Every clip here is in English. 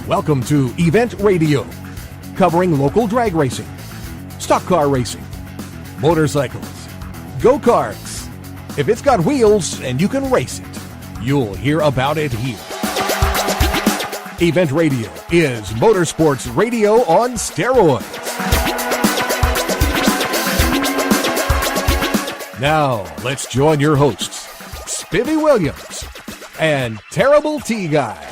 Welcome to Event Radio, covering local drag racing, stock car racing, motorcycles, go-karts. If it's got wheels and you can race it, you'll hear about it here. Event Radio is motorsports radio on steroids. Now, let's join your hosts, Spivvy Williams and Terrible T Guy.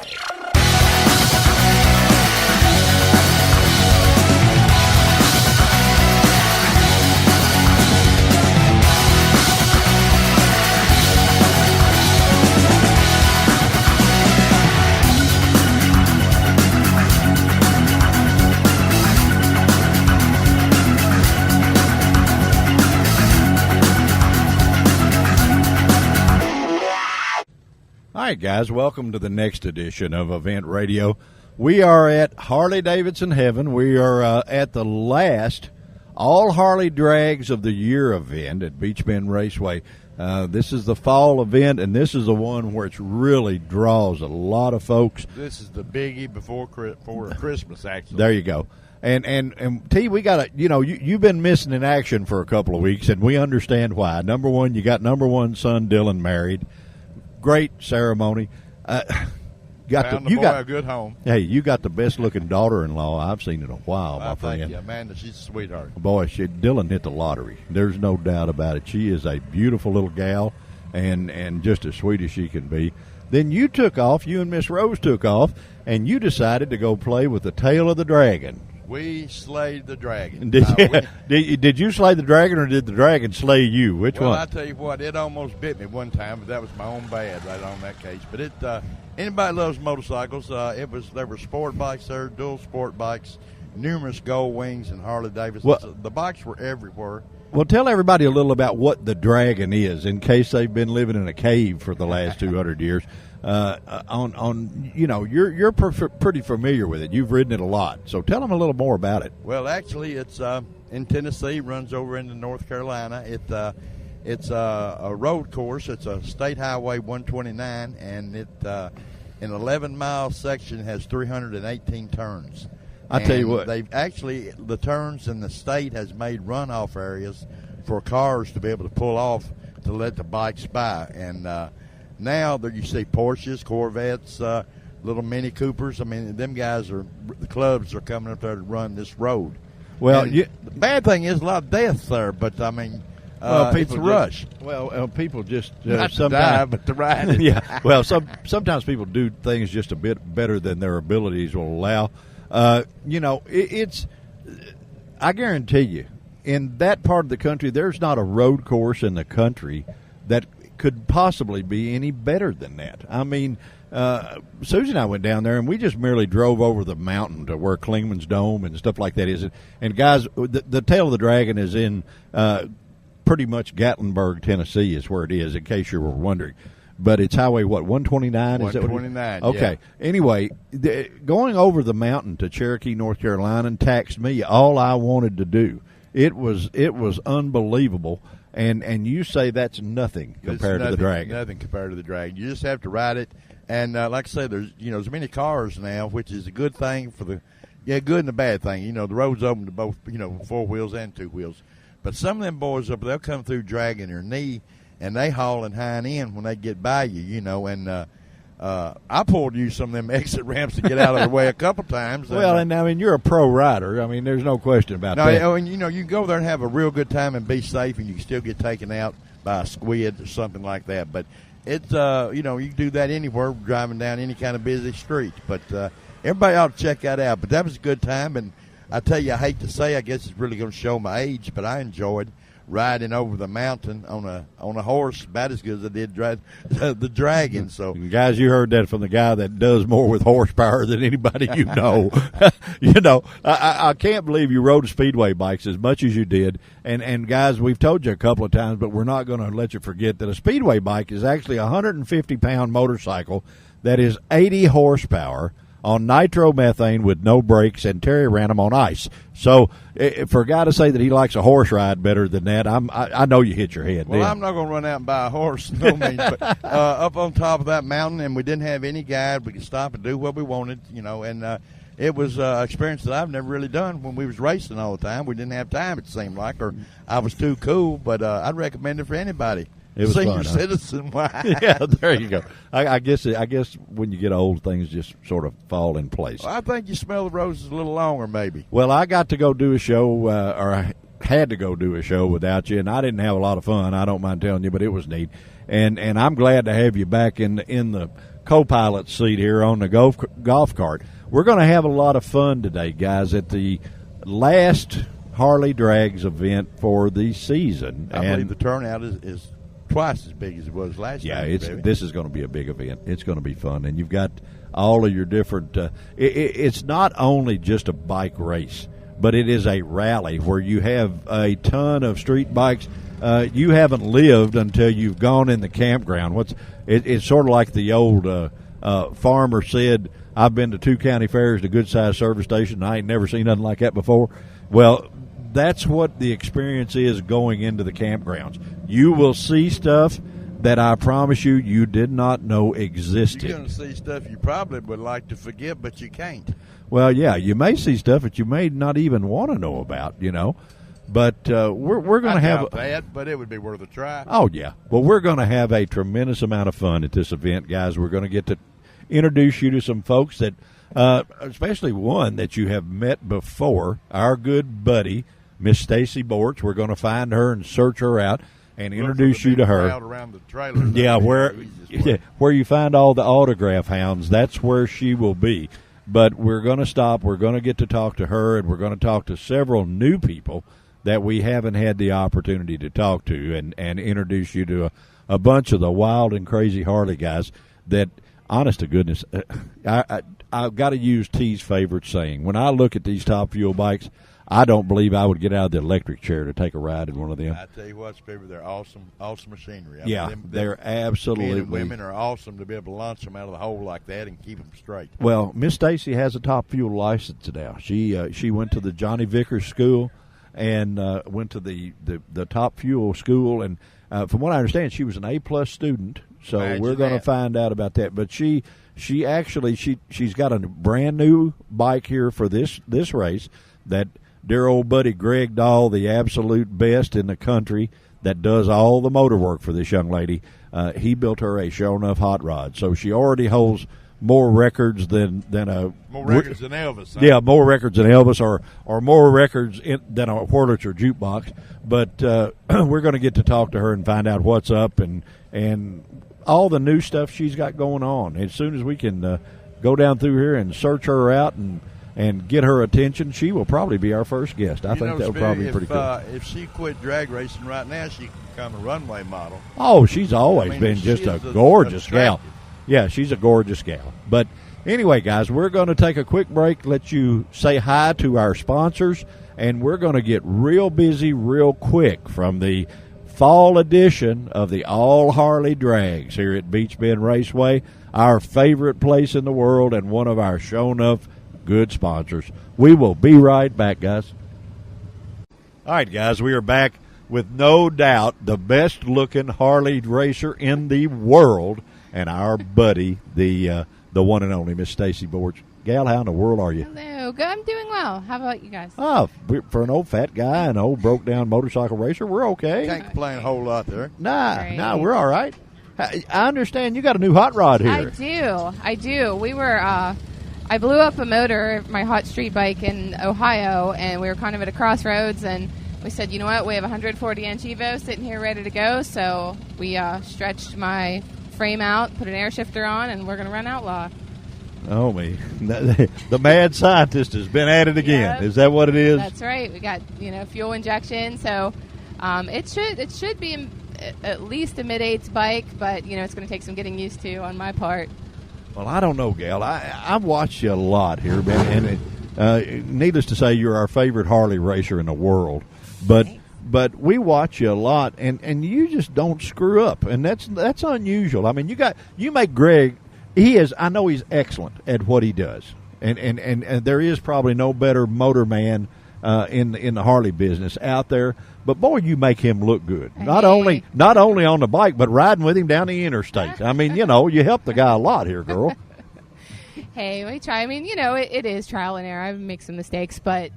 All right, guys, welcome to the next edition of Event Radio. We are at Harley Davidson Heaven. We are at the last All Harley Drags of the Year event at Beach Bend Raceway. This is the fall event, and this is the one where it really draws a lot of folks. This is the biggie before Christmas, actually. There you go. And T, we got to, you've been missing in action for a couple of weeks, and we understand why. Number one, you got number one son Dylan married. Great ceremony. Found a good home. Hey, you got the best looking daughter-in-law I've seen in a while, my friend. Thank you, Amanda. She's a sweetheart. Boy, Dylan hit the lottery. There's no doubt about it. She is a beautiful little gal, and just as sweet as she can be. Then you took off. You and Miss Rose took off, and you decided to go play with the tail of the dragon. We slayed the dragon. Did you slay the dragon, or did the dragon slay you? Which one? Well, I tell you what, it almost bit me one time, but that was my own bad right on that case. But anybody loves motorcycles. There were sport bikes there, dual sport bikes, numerous Gold Wings and Harley Davidson. Well, the bikes were everywhere. Well, tell everybody a little about what the dragon is, in case they've been living in a cave for the last 200 years. You're pretty familiar with it. You've ridden it a lot, so tell them a little more about it. Well, actually, it's in Tennessee, runs over into North Carolina. It's a road course. It's a state highway 129, and it an 11-mile section has 318 turns. I tell you what, the turns in the state has made runoff areas for cars to be able to pull off to let the bikes by, and now that you see Porsches, Corvettes, little Mini Coopers. I mean, them guys the clubs are coming up there to run this road. Well, the bad thing is a lot of deaths there, but I mean, it's a rush. People just not sometimes to die, but to ride it. Yeah. Well, sometimes people do things just a bit better than their abilities will allow. It's. I guarantee you, in that part of the country, there's not a road course in the country that could possibly be any better than that. I mean, Susie and I went down there, and we just merely drove over the mountain to where Klingman's Dome and stuff like that is. And guys, the tail of the dragon is in pretty much Gatlinburg, Tennessee is where it is, in case you were wondering. But it's Highway, 129? 129, okay. Yeah. Anyway, going over the mountain to Cherokee, North Carolina, taxed me all I wanted to do. It was unbelievable. And you say that's nothing compared to the dragon. Nothing compared to the dragon. You just have to ride it. And like I said, there's many cars now, which is a good thing good and a bad thing. The road's open to both, 4 wheels and 2 wheels. But some of them boys up, they'll come through dragging their knee, and they hauling hind end when they get by you, and I pulled you some of them exit ramps to get out of the way a couple times. Well, and I mean, you're a pro rider. I mean, there's no question about that. And you can go there and have a real good time and be safe, and you can still get taken out by a squid or something like that. But it's, you can do that anywhere, driving down any kind of busy street. But everybody ought to check that out. But that was a good time, and I tell you, I hate to say, I guess it's really going to show my age, but I enjoyed riding over the mountain on a horse about as good as I did drive the dragon. So, guys, you heard that from the guy that does more with horsepower than anybody you know. I can't believe you rode speedway bikes as much as you did. And guys, we've told you a couple of times, but we're not going to let you forget that a speedway bike is actually a 150-pound motorcycle that is 80 horsepower, on nitromethane with no brakes, and Terry ran them on ice. So for a guy to say that he likes a horse ride better than that, I know you hit your head. Well, then. I'm not going to run out and buy a horse, no means. But up on top of that mountain, and we didn't have any guide. We could stop and do what we wanted, and it was an experience that I've never really done when we was racing all the time. We didn't have time, it seemed like, or I was too cool. But I'd recommend it for anybody. It was senior fun, huh? citizen. Yeah, there you go. I guess when you get old, things just sort of fall in place. Well, I think you smell the roses a little longer, maybe. Well, I got to go do a show, or I had to go do a show without you, and I didn't have a lot of fun. I don't mind telling you, but it was neat. And I'm glad to have you back in the co-pilot seat here on the golf cart. We're going to have a lot of fun today, guys, at the last Harley Drags event for the season. I believe the turnout is twice as big as it was last year. time. Yeah, this is going to be a big event. It's going to be fun, and you've got all of your different. It's not only just a bike race, but it is a rally where you have a ton of street bikes. You haven't lived until you've gone in the campground. It's sort of like the old farmer said, I've been to 2 county fairs, to good-sized service station, and I ain't never seen nothing like that before. Well, that's what the experience is going into the campgrounds. You will see stuff that I promise you did not know existed. You're going to see stuff you probably would like to forget, but you can't. Well, yeah, you may see stuff that you may not even want to know about, But we're going to have that, but it would be worth a try. Oh yeah, well we're going to have a tremendous amount of fun at this event, guys. We're going to get to introduce you to some folks that, especially one that you have met before. Our good buddy, Miss Stacy Bortz. We're going to find her and search her out and introduce you to her. Around the trailer. Yeah, where you find all the autograph hounds. That's where she will be. But we're going to stop. We're going to get to talk to her, and we're going to talk to several new people that we haven't had the opportunity to talk to, and introduce you to a bunch of the wild and crazy Harley guys that, honest to goodness, I've got to use T's favorite saying. When I look at these top fuel bikes, I don't believe I would get out of the electric chair to take a ride in one of them. I tell you what, Spiver, they're awesome machinery. Yeah, they're absolutely. Men and women are awesome to be able to launch them out of the hole like that and keep them straight. Well, Miss Stacy has a top fuel license now. She went to the Johnny Vickers School and went to the top fuel school, and from what I understand, she was an A+ student. So we're going to find out about that. But she's got a brand new bike here for this race that dear old buddy Greg Dahl, the absolute best in the country that does all the motor work for this young lady, he built her a show enough hot rod. So she already holds more records than Elvis. Huh? Yeah, more records than Elvis, or more records than a Wurlitzer jukebox. But we're going to get to talk to her and find out what's up and all the new stuff she's got going on. As soon as we can go down through here and search her out and get her attention, she will probably be our first guest. I think that would probably be pretty cool. If she quit drag racing right now, she could become a runway model. Oh, she's always been just a gorgeous gal. Yeah, she's a gorgeous gal. But anyway, guys, we're going to take a quick break, let you say hi to our sponsors, and we're going to get real busy real quick from the fall edition of the All Harley Drags here at Beach Bend Raceway, our favorite place in the world and one of our show enough good sponsors. We will be right back, guys. All right, guys, we are back with no doubt the best looking Harley racer in the world, and our buddy, the one and only Miss Stacy Bortz. Gal, how in the world are you? Hello. Good. I'm doing well. How about you guys? Oh, for an old fat guy and an old broke down motorcycle racer, we're okay. Can't complain a whole lot there. Nah, we're all right. I understand you got a new hot rod here. I do. We were, I blew up a motor, my hot street bike in Ohio, and we were kind of at a crossroads, and we said, you know what, we have a 140-inch Evo sitting here ready to go, so we stretched my frame out, put an air shifter on, and we're going to run Outlaw. Oh, me. The mad scientist has been at it again. Yep. Is that what it is? That's right. We got, fuel injection, so it should be at least a mid-8s bike, but, it's going to take some getting used to on my part. Well, I don't know, gal. I've watched you a lot here, man, and needless to say, you're our favorite Harley racer in the world. But we watch you a lot, and you just don't screw up, and that's unusual. I mean, you make Greg he is. I know he's excellent at what he does, and there is probably no better motor man in the Harley business out there. But boy, you make him look good. Not only on the bike, but riding with him down the interstate. I mean, you help the guy a lot here, girl. Hey, we try. I mean, it is trial and error. I make some mistakes, but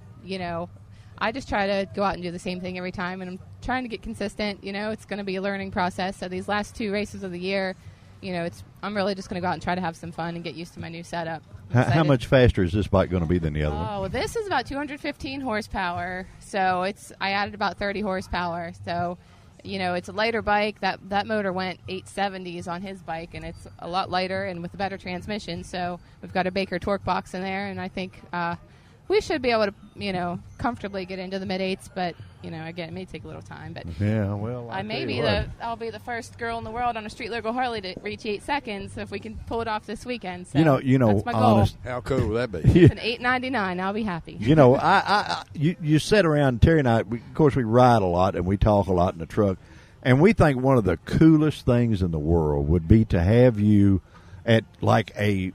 I just try to go out and do the same thing every time, and I'm trying to get consistent. It's going to be a learning process. So these last 2 races of the year, I'm really just going to go out and try to have some fun and get used to my new setup. How much faster is this bike going to be than the other one? Oh, this is about 215 horsepower. So I added about 30 horsepower. So, it's a lighter bike. That motor went 870s on his bike, and it's a lot lighter and with a better transmission. So we've got a Baker torque box in there, and I think we should be able to, comfortably get into the mid-8s, but, again, it may take a little time. But yeah, well, I'll be the first girl in the world on a street legal Harley to reach 8 seconds if we can pull it off this weekend. So that's my goal. How cool would that be? It's an $8.99. I'll be happy. You sit around, Terry and I, of course, we ride a lot and we talk a lot in the truck, and we think one of the coolest things in the world would be to have you at like a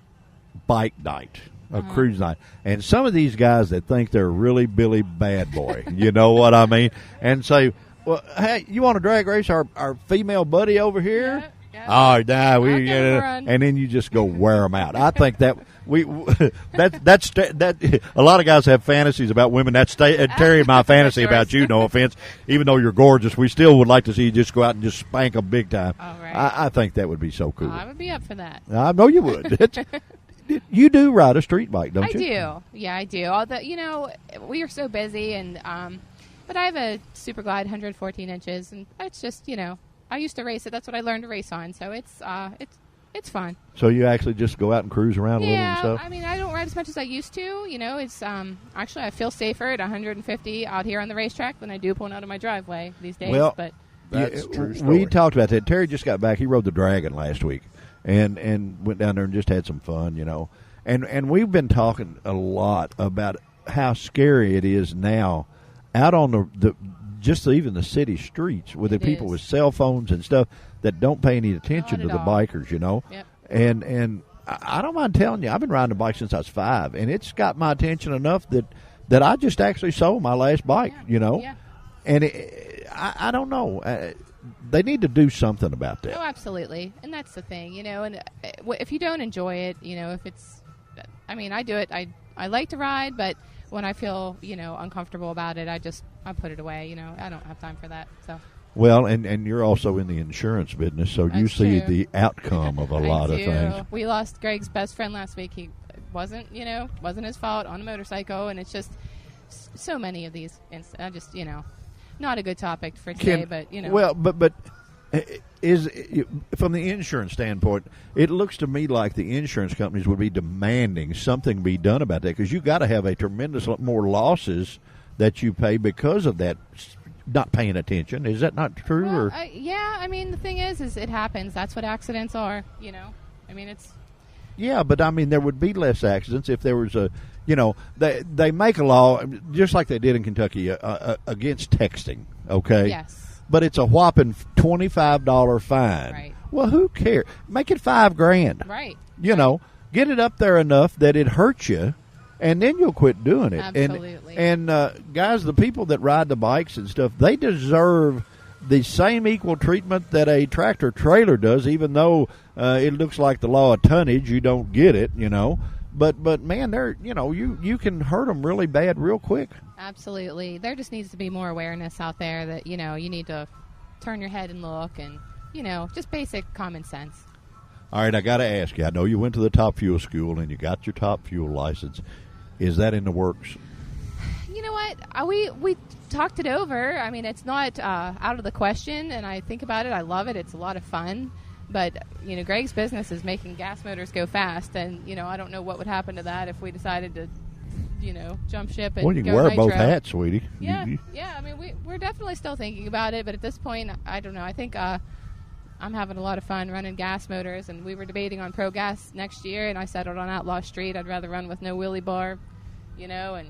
bike night. A cruise night. And some of these guys that think they're really Billy Bad Boy, you know what I mean? And say, well, hey, you want to drag race our female buddy over here? Yeah. Oh, nah, we get it. and then you just go wear them out. I think that that a lot of guys have fantasies about women. That's Terry, my fantasy about you. No offense, even though you're gorgeous, we still would like to see you just go out and just spank them big time. All right. I think that would be so cool. I would be up for that. I know you would. You do ride a street bike, don't you? I do. Yeah, I do. Although, we are so busy, and but I have a Super Glide 114 inches, and it's just, I used to race it. That's what I learned to race on, so it's fun. So you actually just go out and cruise around a little and stuff? I mean, I don't ride as much as I used to. It's actually I feel safer at 150 out here on the racetrack than I do pulling out of my driveway these days. Well, but that's true story. We talked about that. Terry just got back. He rode the Dragon last week. And went down there and just had some fun, And we've been talking a lot about how scary it is now out on even the city streets with the people with cell phones and stuff that don't pay any attention to the bikers, Yep. And I don't mind telling you, I've been riding a bike since I was 5, and it's got my attention enough that I just actually sold my last bike, Yeah. And I don't know. They need to do something about that. Oh, absolutely. And that's the thing, and if you don't enjoy it, if it's, I do it. I like to ride, but when I feel, uncomfortable about it, I put it away. I don't have time for that. So. Well, and you're also in the insurance business, so you see the outcome of a lot of things. We lost Greg's best friend last week. He wasn't his fault, on a motorcycle, and it's just so many of these incidents. Not a good topic for today, but Well, but is from the insurance standpoint, it looks to me like the insurance companies would be demanding something be done about that, because you got to have a tremendous lot more losses that you pay because of that not paying attention. Is that not true? Well, yeah. The thing is it happens. That's what accidents are. It's. Yeah, but there would be less accidents if there was a. They make a law just like they did in Kentucky against texting. Okay. Yes. But it's a whopping $25 fine. Right. Well, who cares? Make it $5,000. Right. Get it up there enough that it hurts you, and then you'll quit doing it. Absolutely. And guys, the people that ride the bikes and stuff, they deserve the same equal treatment that a tractor trailer does, even though it looks like the law of tonnage. You don't get it, But man, they're you can hurt them really bad real quick. Absolutely. There just needs to be more awareness out there that you need to turn your head and look, and just basic common sense. All right, I got to ask you. I know you went to the Top Fuel School and you got your Top Fuel license. Is that in the works? You know what? We talked it over. It's not out of the question, and I think about it. I love it. It's a lot of fun. But, Greg's business is making gas motors go fast, and, I don't know what would happen to that if we decided to, jump ship and well, you can go wear nitro. both hats, sweetie. Yeah, we're definitely still thinking about it, but at this point, I don't know. I think I'm having a lot of fun running gas motors, and we were debating on Pro Gas next year, and I settled on Outlaw Street. I'd rather run with no wheelie bar, and...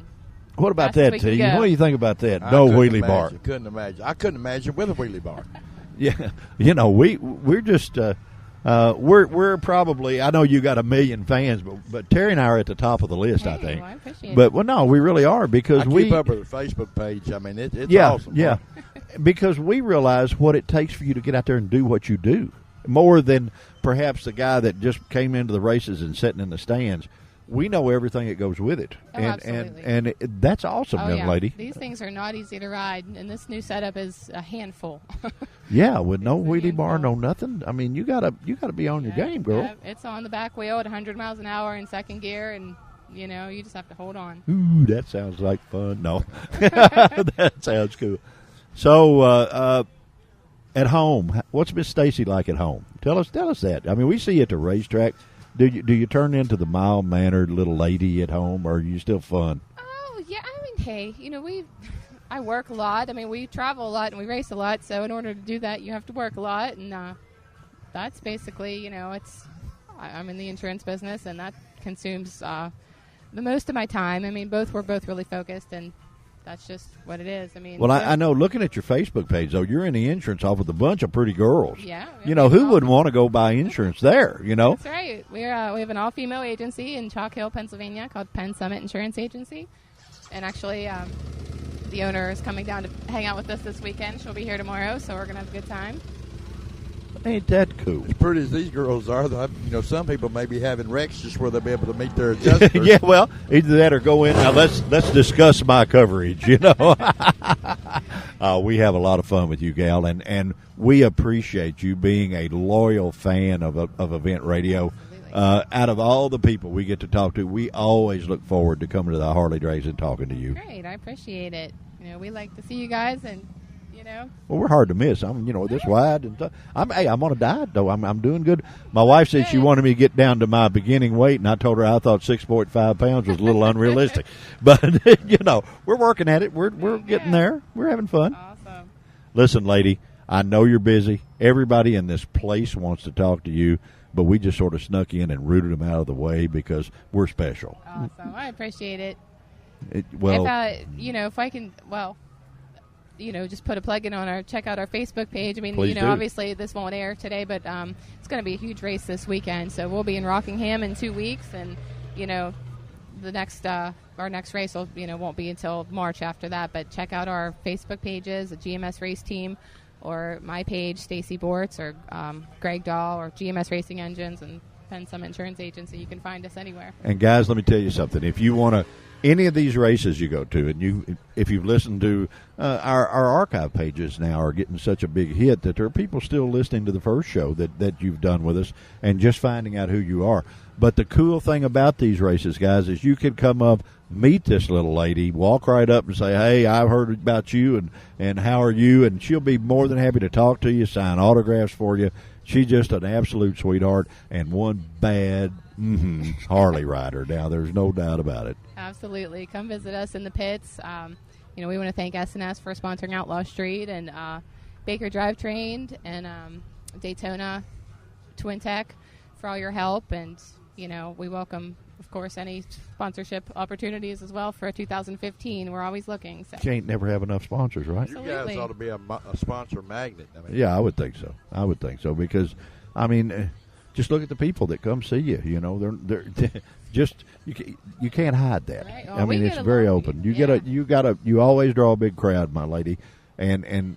What about that, T? What do you think about that? No wheelie bar. I couldn't imagine with a wheelie bar. Yeah, we're just We're probably, I know you got 1 million fans, but Terry and I are at the top of the list, I think. Well, I appreciate But no, we really are because I keep up with the Facebook page. I mean, it's awesome. Yeah, because we realize what it takes for you to get out there and do what you do, more than perhaps the guy that just came into the races and sitting in the stands. We know everything that goes with it, absolutely. and that's awesome, young yeah. lady. These things are not easy to ride, and this new setup is a handful. Yeah, with no It's a wheelie bar, handful. no nothing. I mean, you gotta be on your game, girl. Yeah, it's on the back wheel at 100 miles an hour in second gear, and you just have to hold on. Ooh, that sounds like fun. No, that sounds cool. So, at home, what's Miss Stacy like at home? Tell us that. I mean, we see you at the racetrack. Do you turn into the mild-mannered little lady at home, or are you still fun? Oh yeah, I mean, hey, I work a lot. I mean, we travel a lot and we race a lot. So in order to do that, you have to work a lot, and that's basically, I'm in the insurance business, and that consumes the most of my time. I mean, we're both really focused, and that's just what it is. I mean, Well, I know, looking at your Facebook page, though, you're in the insurance office with a bunch of pretty girls. Yeah. Who wouldn't want to go buy insurance there, That's right. We have an all-female agency in Chalk Hill, Pennsylvania called Penn Summit Insurance Agency. And actually, the owner is coming down to hang out with us this weekend. She'll be here tomorrow, so we're going to have a good time. Ain't that cool? As pretty as these girls are, some people may be having wrecks just where they'll be able to meet their adjusters. Yeah, well, either that or go in. Now, let's discuss my coverage, We have a lot of fun with you, gal, and we appreciate you being a loyal fan of Event Radio. Out of all the people we get to talk to, we always look forward to coming to the Harley Drags and talking to you. Great. I appreciate it. We like to see you guys, and, Well, we're hard to miss. I'm, this wide. And I'm on a diet, though. I'm doing good. My wife said she wanted me to get down to my beginning weight, and I told her I thought 6.5 pounds was a little unrealistic. But, we're working at it. We're getting there. We're having fun. Awesome. Listen, lady, I know you're busy. Everybody in this place wants to talk to you, but we just sort of snuck in and rooted them out of the way because we're special. Awesome. I appreciate it. Well, if I can, just put a plug in on check out our Facebook page. I mean, Please do. obviously this won't air today, but it's going to be a huge race this weekend. So we'll be in Rockingham in 2 weeks, and the next our next race won't be until March after that. But check out our Facebook pages, the GMS Race Team, or my page, Stacy Bortz, or Greg Dahl, or GMS Racing Engines, and Penn Summit Insurance Agency. You can find us anywhere. And guys, let me tell you something. If you want to, any of these races you go to, and if you've listened to our archive pages now are getting such a big hit that there are people still listening to the first show that you've done with us and just finding out who you are. But the cool thing about these races, guys, is you can come up, meet this little lady, walk right up and say, hey, I've heard about you, and how are you? And she'll be more than happy to talk to you, sign autographs for you. She's just an absolute sweetheart and one bad Harley rider. Now, there's no doubt about it. Absolutely. Come visit us in the pits. We want to thank S&S for sponsoring Outlaw Street, and Baker Drivetrain, and Daytona Twin Tech for all your help. And, we welcome, of course, any sponsorship opportunities as well for 2015. We're always looking. So. Can't never have enough sponsors, right? You guys ought to be a sponsor magnet. Yeah, I would think so. Because, just look at the people that come see you. They're just you can't hide that. Right. Well, it's very open. You always draw a big crowd, my lady, and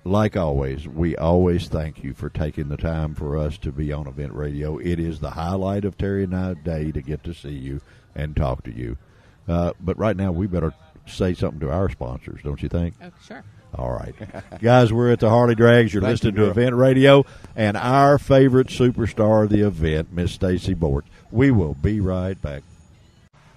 like always, we always thank you for taking the time for us to be on Event Radio. It is the highlight of Terry and I's day to get to see you and talk to you. But right now, we better say something to our sponsors, don't you think? Oh, sure. All right. Guys, we're at the Harley Drags. You're listening to Event Radio, and our favorite superstar of the event, Miss Stacy Bortz. We will be right back.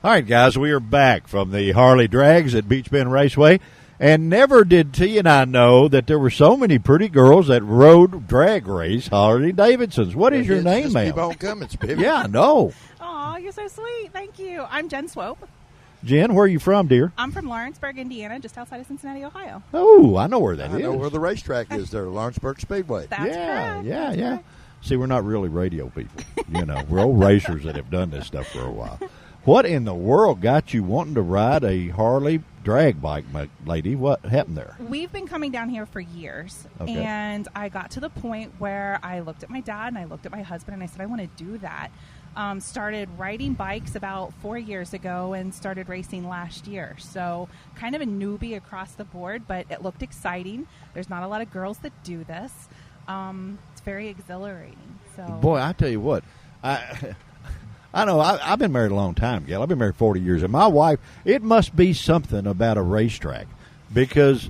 All right, guys, we are back from the Harley Drags at Beach Bend Raceway, and never did T and I know that there were so many pretty girls that rode drag race Harley Davidsons. What is your name, ma'am? Keep on coming, Spiffy. Yeah, I know. Aw, you're so sweet. Thank you. I'm Jen Swope. Jen, where are you from, dear? I'm from Lawrenceburg, Indiana, just outside of Cincinnati, Ohio. Oh, I know where that is. I know where the racetrack is there, Lawrenceburg Speedway. That's correct. Yeah. Correct. See, we're not really radio people. We're old racers that have done this stuff for a while. What in the world got you wanting to ride a Harley drag bike, lady? What happened there? We've been coming down here for years, Okay. and I got to the point where I looked at my dad and I looked at my husband and I said, I want to do that. Started riding bikes about 4 years ago and started racing last year. So kind of a newbie across the board, but it looked exciting. There's not a lot of girls that do this. It's very exhilarating. So Boy, I tell you what, I know I've been married a long time, Gail. I've been married 40 years, and my wife, it must be something about a racetrack because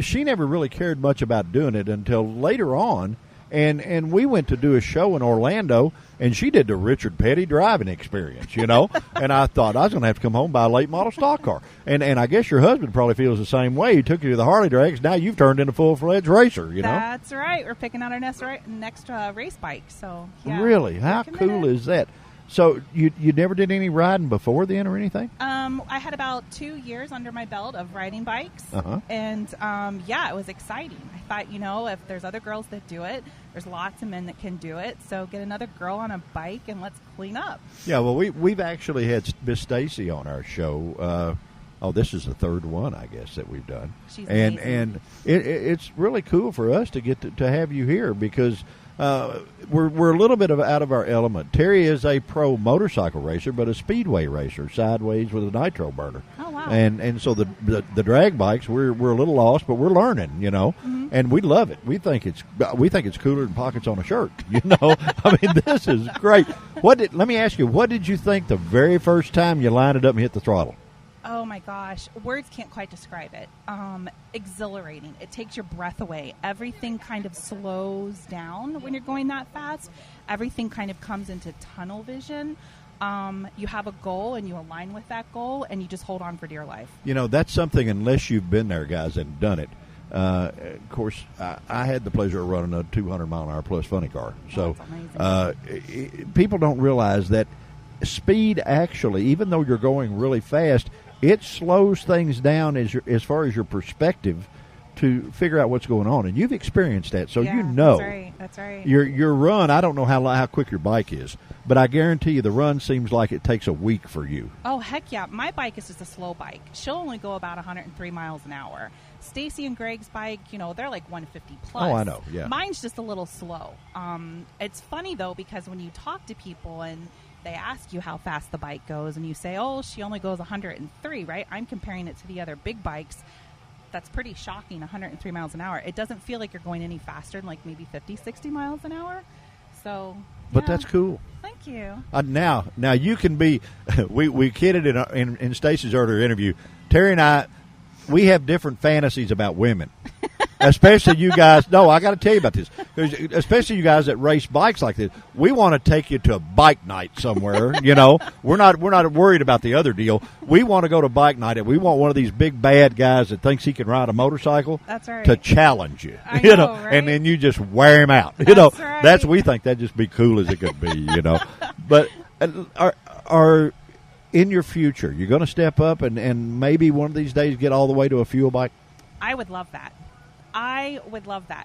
she never really cared much about doing it until later on. And we went to do a show in Orlando, and she did the Richard Petty driving experience, you know. And I thought I was going to have to come home and buy a late model stock car. And I guess your husband probably feels the same way. He took you to the Harley drags. Now you've turned into a full-fledged racer, you know. That's right. We're picking out our next race bike. So yeah, Really? How we're committed. cool is that? So you never did any riding before then or anything? I had about 2 years under my belt of riding bikes, Uh-huh. and it was exciting. I thought, if there's other girls that do it, there's lots of men that can do it. So get another girl on a bike and let's clean up. Yeah, well, we've actually had Miss Stacy on our show. This is the third one, I guess, that we've done. She's and amazing. and it's really cool for us to get to have you here because we're a little bit out of our element. Terry is a pro motorcycle racer, but a speedway racer, sideways with a nitro burner. Oh, wow. And so the drag bikes, we're a little lost, but we're learning, Mm-hmm. and we love it. We think it's cooler than pockets on a shirt, I mean, this is great. Let me ask you, what did you think the very first time you lined it up and hit the throttle? Oh my gosh, words can't quite describe it. Exhilarating. It takes your breath away. Everything kind of slows down when you're going that fast. Everything kind of comes into tunnel vision. You have a goal and you align with that goal and you just hold on for dear life. That's something, unless you've been there, guys, and done it. Of course, I had the pleasure of running a 200-mile-an-hour plus funny car. So That's amazing. people don't realize that speed actually, even though you're going really fast, it slows things down as far as your perspective to figure out what's going on. And you've experienced that, so you know. That's right. Your run, I don't know how quick your bike is, but I guarantee you the run seems like it takes a week for you. Oh, heck yeah. My bike is just a slow bike. She'll only go about 103 miles an hour. Stacy and Greg's bike, they're like 150 plus. Oh, I know, yeah. Mine's just a little slow. It's funny, though, because when you talk to people and they ask you how fast the bike goes and you say, oh, she only goes 103, right? I'm comparing it to the other big bikes. That's pretty shocking, 103 miles an hour. It doesn't feel like you're going any faster than like maybe 50, 60 miles an hour. So, But yeah. that's cool. Thank you. Now you can be. We kidded in Stacy's earlier interview. Terry and I, we have different fantasies about women, especially you guys. No, I got to tell you about this. Especially you guys that race bikes like this. We want to take you to a bike night somewhere. We're not worried about the other deal. We want to go to bike night, and we want one of these big bad guys that thinks he can ride a motorcycle. That's right. To challenge you. I know, right? And then you just wear him out. That's right. We think that'd just be cool as it could be. But are in your future, you're going to step up and maybe one of these days get all the way to a fuel bike? I would love that.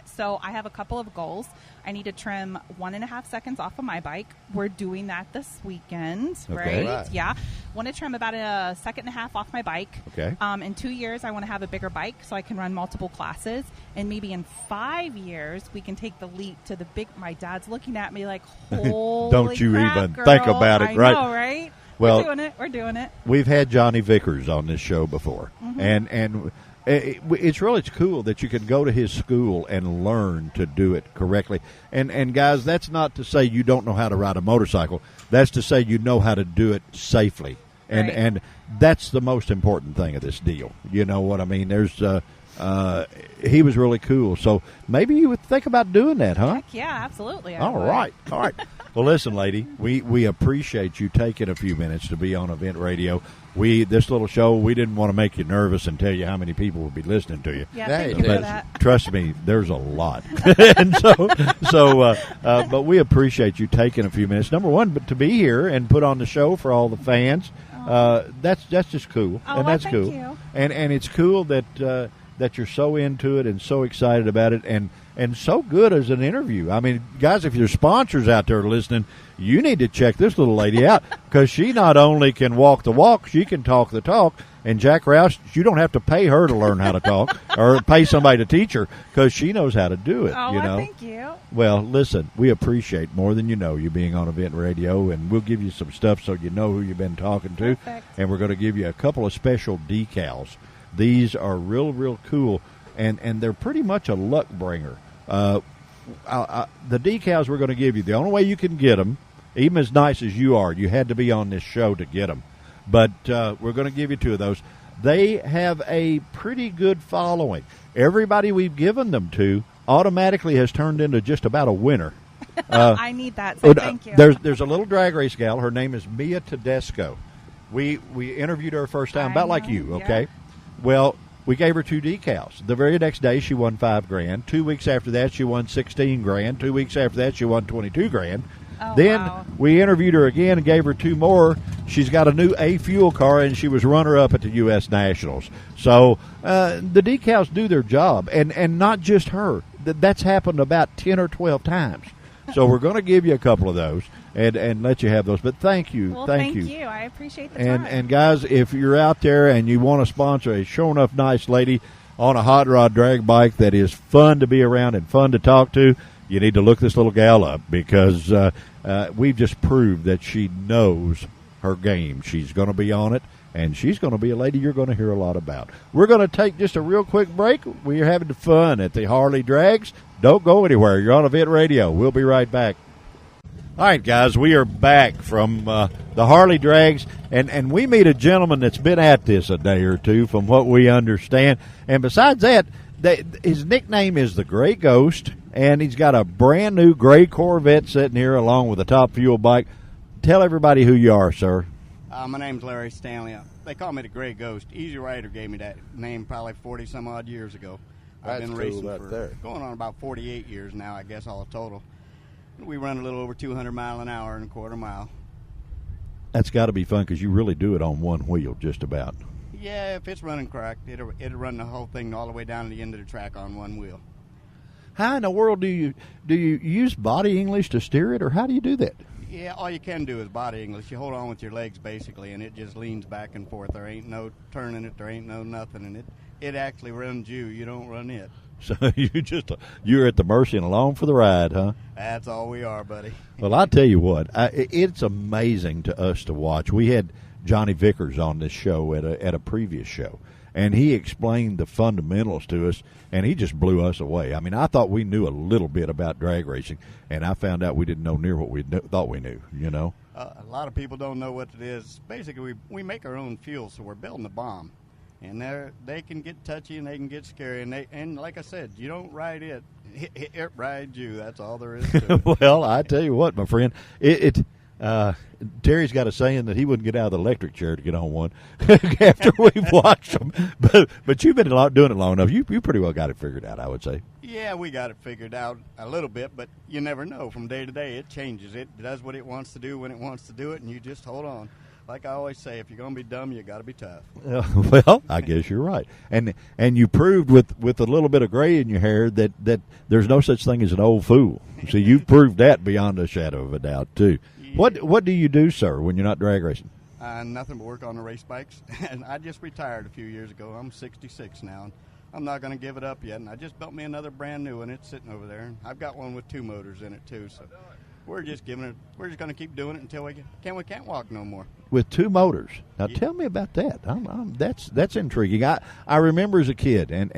So I have a couple of goals. I need to trim 1.5 seconds off of my bike. We're doing that this weekend, Okay. right? Right. Yeah. Want to trim about 1.5 seconds off my bike. Okay. In 2 years, I want to have a bigger bike so I can run multiple classes. And maybe in 5 years, we can take the leap to the big. My dad's looking at me like, holy Don't you crap, even girl. think about it, I right? know, right? Well- We're doing it. We've had Johnny Vickers on this show before, Mm-hmm. and it's cool that you can go to his school and learn to do it correctly. And guys, that's not to say you don't know how to ride a motorcycle. That's to say you know how to do it safely. And Right. and that's the most important thing of this deal. You know what I mean? There's he was really cool. So maybe you would think about doing that, huh? Heck yeah, absolutely. I All would. right. Well, listen, lady, we appreciate you taking a few minutes to be on Event Radio. This little show, we didn't want to make you nervous and tell you how many people would be listening to you. Yeah, Hey, thank you but for that. Trust me, there's a lot, and but we appreciate you taking a few minutes. Number one, but to be here and put on the show for all the fans, that's just cool, Oh, and well, that's thank cool, you. and it's cool that you're so into it and so excited about it, and and so good as an interview. I mean, guys, if your sponsors out there listening, you need to check this little lady out because she not only can walk the walk, she can talk the talk. And Jack Rouse, you don't have to pay her to learn how to talk or pay somebody to teach her because she knows how to do it. Oh, you know? thank you. Well, listen, we appreciate more than you know you being on Event Radio, and we'll give you some stuff so you know who you've been talking to. Perfect. And we're going to give you a couple of special decals. These are real cool, and they're pretty much a luck bringer. The decals we're going to give you, the only way you can get them, even as nice as you are, you had to be on this show to get them. But we're going to give you two of those. They have a pretty good following. Everybody we've given them to automatically has turned into just about a winner. I need that, so thank you. There's a little drag race gal. Her name is Mia Tedesco. We interviewed her first time, about like you, okay? Yeah. Well, we gave her two decals. The very next day, she won $5,000. 2 weeks after that, she won $16,000. 2 weeks after that, she won $22,000. Oh, Then wow. we interviewed her again and gave her two more. She's got a new A Fuel car, and she was runner-up at the U.S. Nationals. So the decals do their job, and not just her. That's happened about 10 or 12 times. So we're going to give you a couple of those and let you have those. But thank you. Well, thank you. you. I appreciate the time. And guys, if you're out there and you want to sponsor a sure enough nice lady on a hot rod drag bike that is fun to be around and fun to talk to, you need to look this little gal up because we've just proved that she knows her game. She's going to be on it, and she's going to be a lady you're going to hear a lot about. We're going to take just a real quick break. We're having fun at the Harley Drags. Don't go anywhere. You're on Event Radio. We'll be right back. All right, guys, we are back from the Harley Drags, and we meet a gentleman that's been at this a day or two from what we understand. And besides that, his nickname is the Gray Ghost, and he's got a brand-new gray Corvette sitting here along with a Top Fuel bike. Tell everybody who you are, sir. My name's Larry Stanley. They call me the Gray Ghost. Easy Rider gave me that name probably 40-some-odd years ago. I've been racing for going on about 48 years now, I guess, all total. We run a little over 200 mile an hour and a quarter mile. That's got to be fun because you really do it on one wheel just about. Yeah, if it's running correct, it'll run the whole thing all the way down to the end of the track on one wheel. How in the world do you use body English to steer it, or how do you do that? Yeah, all you can do is body English. You hold on with your legs, basically, and it just leans back and forth. There ain't no turning it. There ain't no nothing. And it actually runs you. You don't run it. So you're at the mercy and along for the ride, huh? That's all we are, buddy. Well, I tell you what, it's amazing to us to watch. We had Johnny Vickers on this show at a previous show, and he explained the fundamentals to us, and he just blew us away. I mean, I thought we knew a little bit about drag racing, and I found out we didn't know near what we thought we knew, you know? A lot of people don't know what it is. Basically, we make our own fuel, so we're building a bomb. And they can get touchy and they can get scary. And like I said, you don't ride it. It rides you. That's all there is to it. Well, I tell you what, my friend, Terry's got a saying that he wouldn't get out of the electric chair to get on one after we've watched them. But you've been doing it long enough. You pretty well got it figured out, I would say. Yeah, we got it figured out a little bit, but you never know. From day to day, it changes. It does what it wants to do when it wants to do it, and you just hold on. Like I always say, if you're going to be dumb, you got to be tough. Well, I guess you're right. And you proved with a little bit of gray in your hair that there's no such thing as an old fool. So you've proved that beyond a shadow of a doubt, too. Yeah. What do you do, sir, when you're not drag racing? Nothing but work on the race bikes. And I just retired a few years ago. I'm 66 now, and I'm not going to give it up yet. And I just built me another brand new one. It's sitting over there. And I've got one with 2 motors in it, too. So we're just going to keep doing it until we can't walk no more. With 2 motors. Now, Yeah. tell me about that. That's intriguing. I remember as a kid, and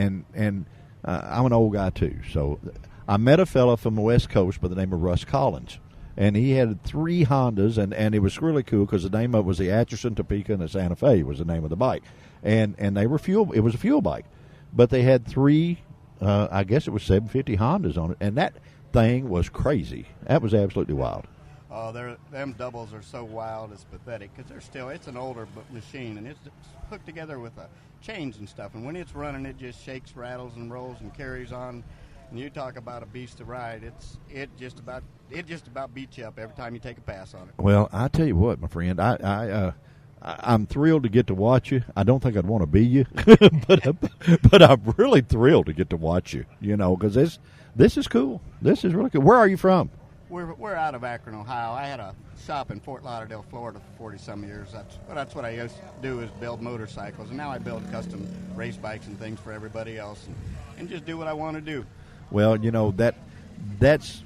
I'm an old guy too. So I met a fella from the West Coast by the name of Russ Collins, and he had 3 Hondas, and it was really cool because the name of it was the Atchison, Topeka, and the Santa Fe was the name of the bike, and they were fuel. It was a fuel bike, but they had 3. I guess it was 750 Hondas on it, and that thing was crazy. That was absolutely wild. Oh, them doubles are so wild, it's pathetic, because it's an older machine, and it's hooked together with chains and stuff, and when it's running, it just shakes, rattles, and rolls, and carries on, and you talk about a beast to ride, it just about beats you up every time you take a pass on it. Well, I tell you what, my friend, I I'm thrilled to get to watch you. I don't think I'd want to be you, but I'm really thrilled to get to watch you. You know, because this is cool. This is really cool. Where are you from? We're out of Akron, Ohio. I had a shop in Fort Lauderdale, Florida for 40-some years. That's what I used to do, is build motorcycles, and now I build custom race bikes and things for everybody else, and just do what I want to do. Well, you know, that's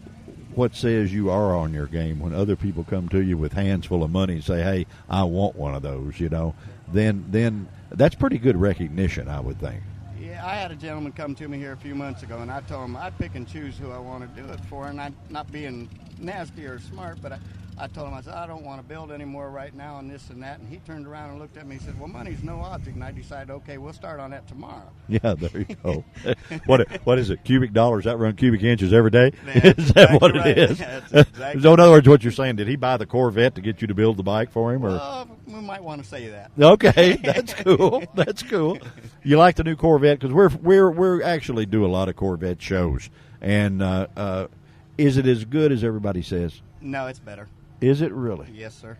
what says you are on your game. When other people come to you with hands full of money and say, hey, I want one of those, you know, then that's pretty good recognition, I would think. Yeah, I had a gentleman come to me here a few months ago, and I told him I pick and choose who I want to do it for, and I'm not being nasty or smart, but I told him, I said, I don't want to build anymore right now and this and that, and he turned around and looked at me and said, well, money's no object, and I decided, okay, we'll start on that tomorrow. Yeah, there you go. What is it, cubic dollars outrun cubic inches every day? That's Is that what right. it is? That's exactly So in other words, what you're saying, did he buy the Corvette to get you to build the bike for him? Or? We might want to say that. Okay, that's cool. That's cool. You like the new Corvette? Because we're actually do a lot of Corvette shows, and is it as good as everybody says? No, it's better. Is it really? Yes, sir.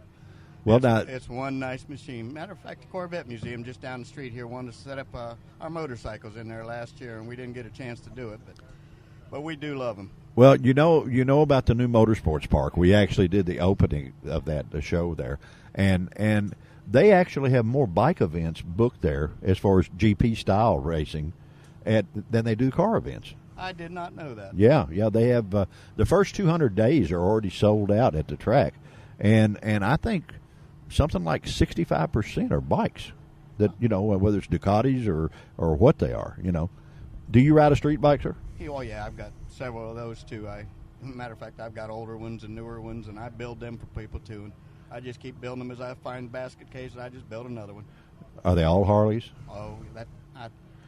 Well, it's one nice machine. Matter of fact, the Corvette Museum just down the street here wanted to set up our motorcycles in there last year, and we didn't get a chance to do it, but we do love them. Well, you know about the new Motorsports Park. We actually did the opening of the show there, and they actually have more bike events booked there as far as GP style racing than they do car events. I did not know that. Yeah, they have the first 200 days are already sold out at the track, and I think something like 65% are bikes that, you know, whether it's Ducatis or what they are. You know, do you ride a street bike, sir? Oh yeah, I've got several of those too. Matter of fact, I've got older ones and newer ones, and I build them for people too. And I just keep building them as I find basket cases. I just build another one. Are they all Harleys? Oh,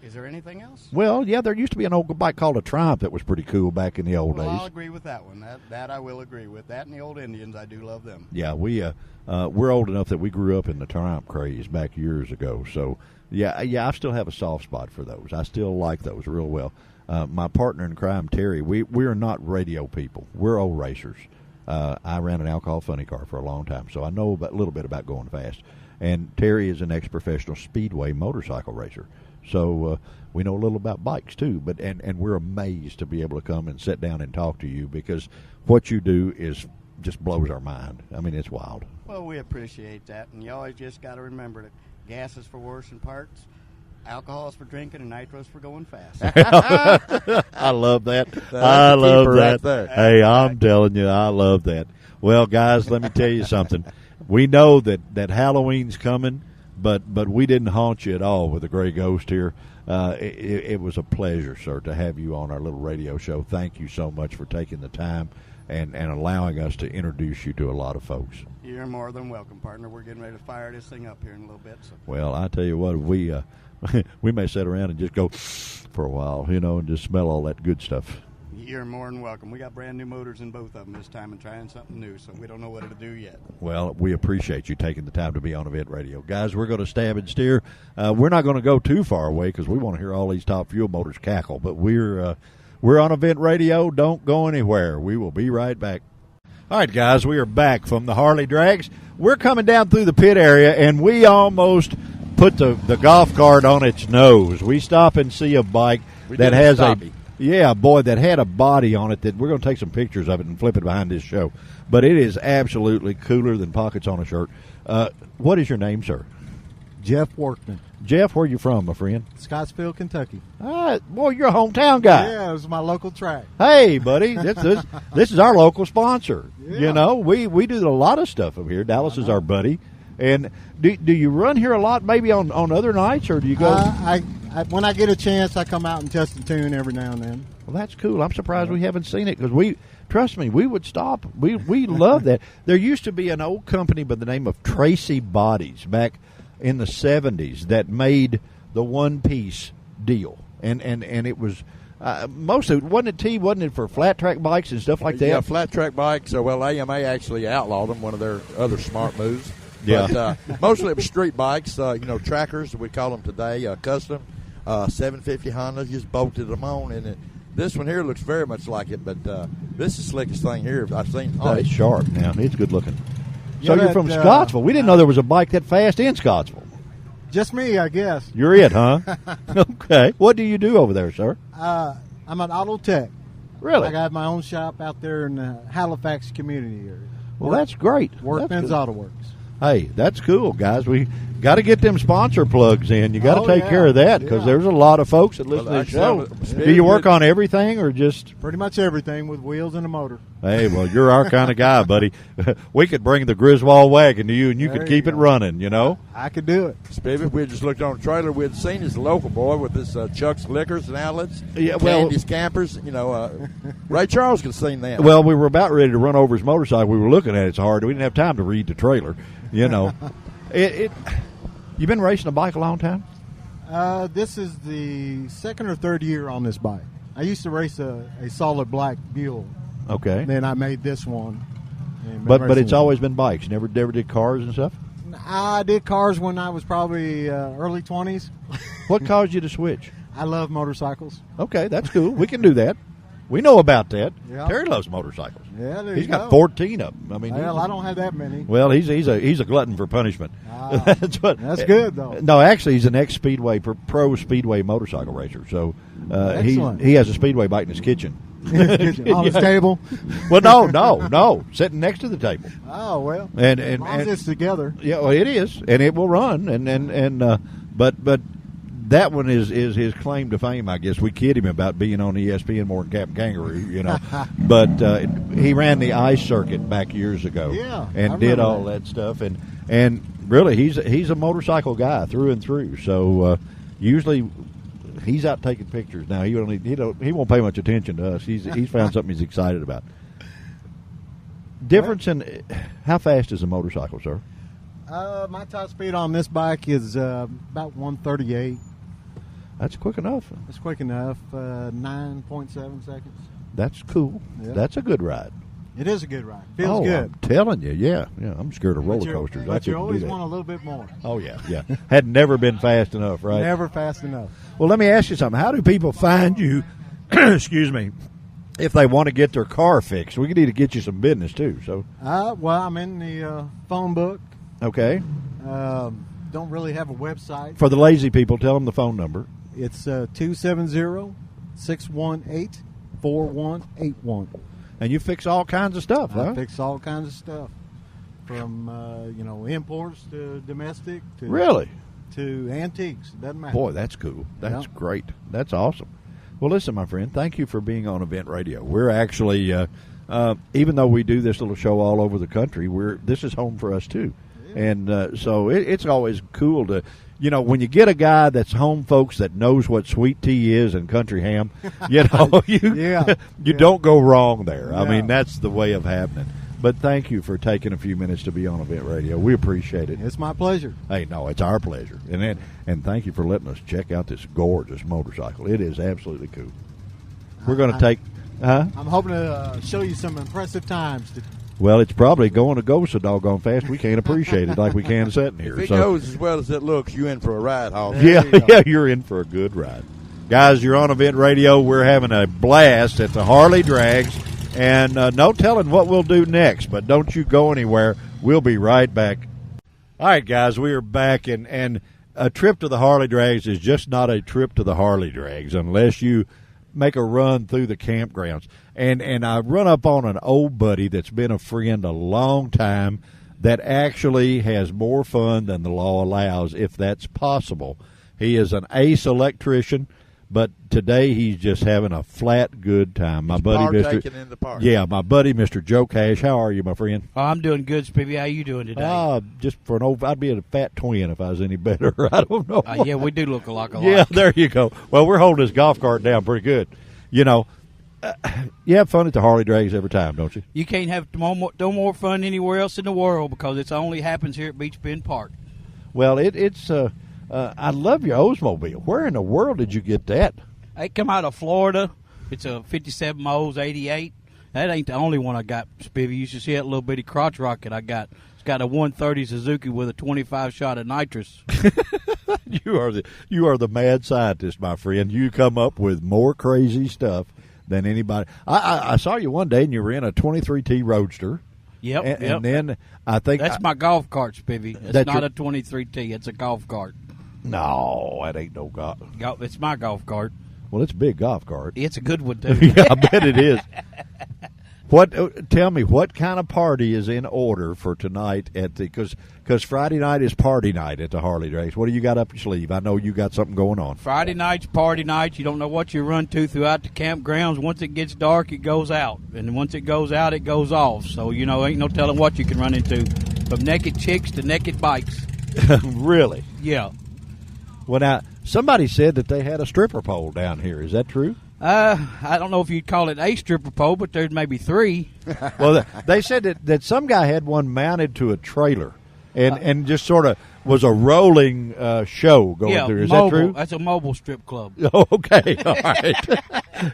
is there anything else? Well, yeah, there used to be an old bike called a Triumph that was pretty cool back in the old days. I'll agree with that one. That I will agree with. That and the old Indians, I do love them. Yeah, we're old enough that we grew up in the Triumph craze back years ago. So, yeah, I still have a soft spot for those. I still like those real well. My partner in crime, Terry, we are not radio people. We're old racers. I ran an alcohol funny car for a long time, so I know a little bit about going fast. And Terry is an ex-professional speedway motorcycle racer. So we know a little about bikes too, but and we're amazed to be able to come and sit down and talk to you, because what you do is just blows our mind. I mean, it's wild. Well, we appreciate that, and you always just got to remember that gas is for washing parts, alcohol is for drinking, and nitros for going fast. I love that. I love that. Right there. Hey, I'm telling you, I love that. Well, guys, let me tell you something. We know that Halloween's coming. But we didn't haunt you at all with the Gray Ghost here. It was a pleasure, sir, to have you on our little radio show. Thank you so much for taking the time and allowing us to introduce you to a lot of folks. You're more than welcome, partner. We're getting ready to fire this thing up here in a little bit. So. Well, I tell you what, we may sit around and just go for a while, you know, and just smell all that good stuff. You're more than welcome. We got brand new motors in both of them this time and trying something new, so we don't know what it'll do yet. Well, we appreciate you taking the time to be on Event Radio. Guys, we're going to stab and steer. We're not going to go too far away because we want to hear all these top fuel motors cackle, but we're on Event Radio. Don't go anywhere. We will be right back. All right, guys, we are back from the Harley Drags. We're coming down through the pit area, and we almost put the golf cart on its nose. We stop and see a bike that has that had a body on it that we're going to take some pictures of it and flip it behind this show. But it is absolutely cooler than pockets on a shirt. What is your name, sir? Jeff Workman. Jeff, where you from, my friend? Scottsville, Kentucky. Boy, you're a hometown guy. Yeah, it was my local track. Hey, buddy, this is our local sponsor. Yeah. You know, we do a lot of stuff up here. Dallas is our buddy. And do you run here a lot, maybe on other nights, or do you go? When I get a chance, I come out and test a tune every now and then. Well, that's cool. I'm surprised we haven't seen it because trust me, we would stop. We love that. There used to be an old company by the name of Tracy Bodies back in the 70s that made the one-piece deal, and it was mostly wasn't it for flat track bikes and stuff like that? Yeah, flat track bikes. Well, AMA actually outlawed them. One of their other smart moves. Yeah, but mostly it was street bikes. Trackers we call them today, custom 750 Hondas. Just bolted them on, and this one here looks very much like it. But this is the slickest thing here I've seen today. Oh, it's sharp now. It's good looking. So Yeah, you're from that, Scottsville. We didn't know there was a bike that fast in Scottsville. Just me, I guess. You're it, huh? Okay. What do you do over there, sir? I'm an auto tech. Really? I got my own shop out there in the Halifax community area. Well, that's great. Workman's That's Auto Works. Hey, that's cool, guys. We got to get them sponsor plugs in. You got to Oh, take yeah. care of that because Yeah. there's a lot of folks that listen Well, to the show. actually, Do you work on everything or just? Pretty much everything with wheels and a motor. Hey, well, you're our kind of guy, buddy. We could bring the Griswold wagon to you, and you There could you keep it go. running. You know. I could do it. Spivey, if we had just looked on a trailer, we'd seen his local boy with this Chuck's Liquors and Outlets, Yeah, well- Candy's Campers. Ray Charles could have seen that. Well, we were about ready to run over his motorcycle. We were looking at it. It's hard. We didn't have time to read the trailer. You know. You been racing a bike a long time? This is the second or third year on this bike. I used to race a solid black Buell. Okay. Then I made this one. And been But racing it's always been bikes. Never did cars and stuff. I did cars when I was probably early 20s. What caused you to switch? I love motorcycles. Okay, that's cool. We can do that. We know about that. Yeah. Terry loves motorcycles. Yeah, there He's you got go. 14 of them. I mean, Well, I don't have that many. well, he's a glutton for punishment. Ah, that's good, though. No, actually, he's an ex-speedway pro speedway motorcycle racer. So Excellent. he has a speedway bike in his kitchen. On his table. Well, no, sitting next to the table. Oh, well. And As long as it's together. yeah, well, it is, and it will run, but that one is his claim to fame, I guess. We kid him about being on ESPN more than Captain Kangaroo, you know. But he ran the ice circuit back years ago, Yeah, and I did remember all that stuff, and really he's a motorcycle guy through and through. So usually he's out taking pictures now. He won't pay much attention to us. He's found something he's excited about. Difference in how fast is a motorcycle, sir? My top speed on this bike is about 138. That's quick enough. It's quick enough. 9.7 seconds. That's cool. Yeah. That's a good ride. It is a good ride. Feels oh, good. I'm telling you, yeah. I'm scared of roller coasters. But you couldn't always do that. want a little bit more. Oh yeah. Had never been fast enough, right? Never fast enough. Well, let me ask you something. How do people find you? Excuse me. If they want to get their car fixed, we need to get you some business too. So, Well, I'm in the phone book. okay. Don't really have a website. For the lazy people, tell them the phone number. It's 270-618-4181. And you fix all kinds of stuff, I huh? fix all kinds of stuff, from imports to domestic to Really? to antiques. It doesn't matter. Boy, that's cool. That's Yeah. great. That's awesome. Well, listen, my friend, thank you for being on Event Radio. We're actually, even though we do this little show all over the country, this is home for us too. And so it's always cool to, when you get a guy that's home folks that knows what sweet tea is and country ham, you Yeah. don't go wrong there. I Yeah. mean, that's the way of happening. But thank you for taking a few minutes to be on Event Radio. We appreciate it. It's my pleasure. Hey, no, it's our pleasure. And thank you for letting us check out this gorgeous motorcycle. It is absolutely cool. We're going to take, I'm hoping to show you some impressive times. Well, it's probably going to go so doggone fast we can't appreciate it like we can sitting here. If it So- goes as well as it looks, you in for a ride, Hall. Yeah, you're in for a good ride. Guys, you're on Event Radio. We're having a blast at the Harley Drags. And no telling what we'll do next, but don't you go anywhere. We'll be right back. All right, guys, we are back, and a trip to the Harley Drags is just not a trip to the Harley Drags unless you make a run through the campgrounds. And I run up on an old buddy that's been a friend a long time that actually has more fun than the law allows, if that's possible. He is an ace electrician, but today he's just having a flat good time. My buddy, Partaking in the park. Yeah, my buddy, Mr. Joe Cash. How are you, my friend? Oh, I'm doing good, Spivey. How you doing today? Just for an old, I'd be a fat twin if I was any better. I don't know. Yeah, we do look alike. Yeah, there you go. Well, we're holding this golf cart down pretty good. You have fun at the Harley Drags every time, don't you? You can't have no more fun anywhere else in the world because it only happens here at Beach Bend Park. Well, it's. I love your Oldsmobile. Where in the world did you get that? They come out of Florida. It's a 57 Mo's 88. That ain't the only one I got, Spivey. You should see that little bitty crotch rocket I got. It's got a 130 Suzuki with a 25 shot of nitrous. You are the mad scientist, my friend. You come up with more crazy stuff than anybody. I saw you one day and you were in a 23T Roadster. Yep, And then I think that's my golf cart, Spivvy. It's That's not your- a 23T. It's a golf cart. no, that ain't no golf. It's my golf cart. Well, it's a big golf cart. It's a good one too. Yeah, I bet it is. Tell me, what kind of party is in order for tonight at the because Friday night is party night at the Harley Race. What do you got up your sleeve? I know you got something going on. Friday night's party night. You don't know what you run to throughout the campgrounds. Once it gets dark, it goes out, and once it goes out, it goes off. So ain't no telling what you can run into, from naked chicks to naked bikes. Really? Yeah. Well, now somebody said that they had a stripper pole down here. Is that true? I don't know if you'd call it a stripper pole, but there's maybe 3. Well, they said that some guy had one mounted to a trailer, and just sort of was a rolling show going through. Is mobile. that true? That's a mobile strip club. Oh, okay, all right.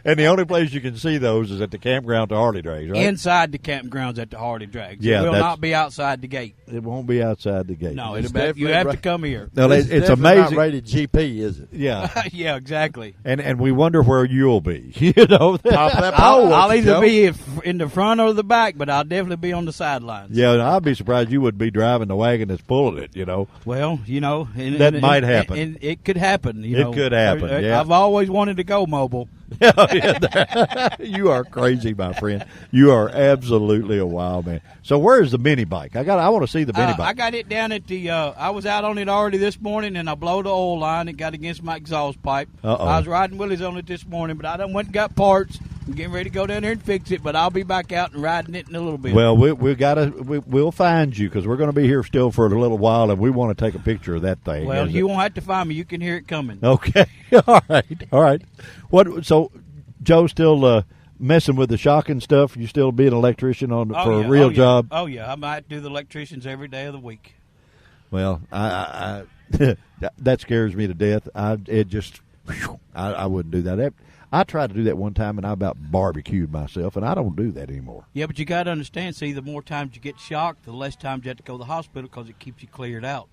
And the only place you can see those is at the campground to Harley Drags, right? Inside the campgrounds at the Harley Drags. Yeah, It will that's- not be outside the gate. It won't be outside the gate. No, It's you have definitely to come here. No, It's it's definitely amazing. Not rated GP, is it? Yeah, Yeah, exactly. and we wonder where you'll be. You know, Top of that I'll, pole, I'll won't you, either Joe? be in the front or the back, but I'll definitely be on the sidelines. yeah. I'd be surprised you wouldn't be driving the wagon that's pulling it. You know, Well, That might happen. And it could happen. It could happen, yeah. I've always wanted to go mobile. you are crazy, my friend. You are absolutely a wild man. So where's the mini bike? I want to see the mini I bike. got it down at the. I was out on it already this morning, and I blow the oil line. It got against my exhaust pipe. Uh-oh. I was riding wheelies on it this morning, but I done went and got parts. I'm getting ready to go down there and fix it, but I'll be back out and riding it in a little bit. Well, we'll find you because we're going to be here still for a little while, and we want to take a picture of that thing. Well, you won't have to find me. You can hear it coming. Okay, all right. What? So, Joe still messing with the shocking stuff? You still be an electrician for a real job? Oh yeah, I might do the electricians every day of the week. Well, I that scares me to death. I wouldn't do that. I tried to do that one time, and I about barbecued myself, and I don't do that anymore. Yeah, but you got to understand. See, the more times you get shocked, the less times you have to go to the hospital because it keeps you cleared out.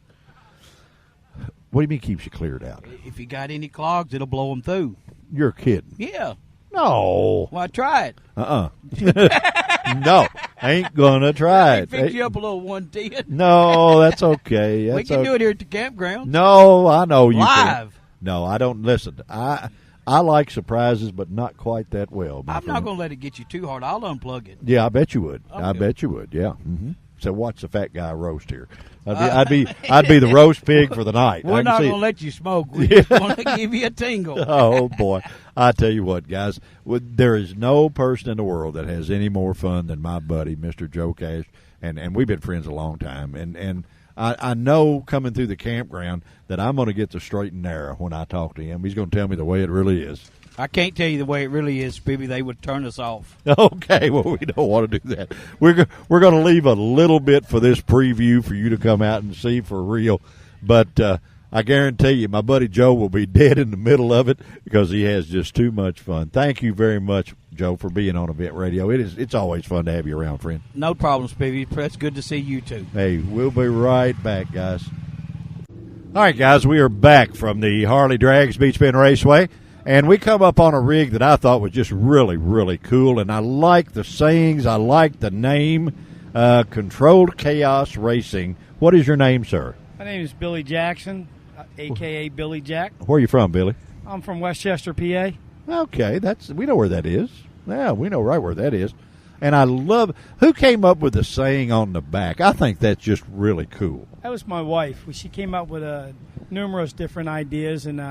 What do you mean keeps you cleared out? If you got any clogs, it'll blow them through. You're kidding. Yeah. No. Well, try it. No, ain't gonna try it. Fix you up a little 110. No, that's okay. We can do it here at the campground. No, I know you can. Live. No, I don't. Listen, I like surprises, but not quite that well. my I'm friend. not going to let it get you too hard. I'll unplug it. Yeah, I bet you would. Okay. I bet you would. Yeah. Mm-hmm. So watch the fat guy roast here. I'd be the roast pig for the night. We're I can not see going to it. let you smoke. We're just going to give you a tingle. Oh boy, I tell you what, guys, there is no person in the world that has any more fun than my buddy, Mr. Joe Cash, and we've been friends a long time, and I know coming through the campground that I'm going to get the straight and narrow when I talk to him. He's going to tell me the way it really is. I can't tell you the way it really is, Spivvy. They would turn us off. Okay, well, we don't want to do that. We're going to leave a little bit for this preview for you to come out and see for real. But I guarantee you, my buddy Joe will be dead in the middle of it because he has just too much fun. Thank you very much, Joe, for being on Event Radio. It's always fun to have you around, friend. No problem, Spivvy. It's good to see you, too. Hey, we'll be right back, guys. All right, guys, we are back from the Harley Drags Beach Bend Raceway. And we come up on a rig that I thought was just really, really cool. And I like the sayings. I like the name, Controlled Chaos Racing. What is your name, sir? My name is Billy Jackson, a.k.a. Billy Jack. Where are you from, Billy? I'm from Westchester, PA. Okay, we know where that is. Yeah, we know right where that is. And I love, who came up with the saying on the back? I think that's just really cool. That was my wife. She came up with numerous different ideas, and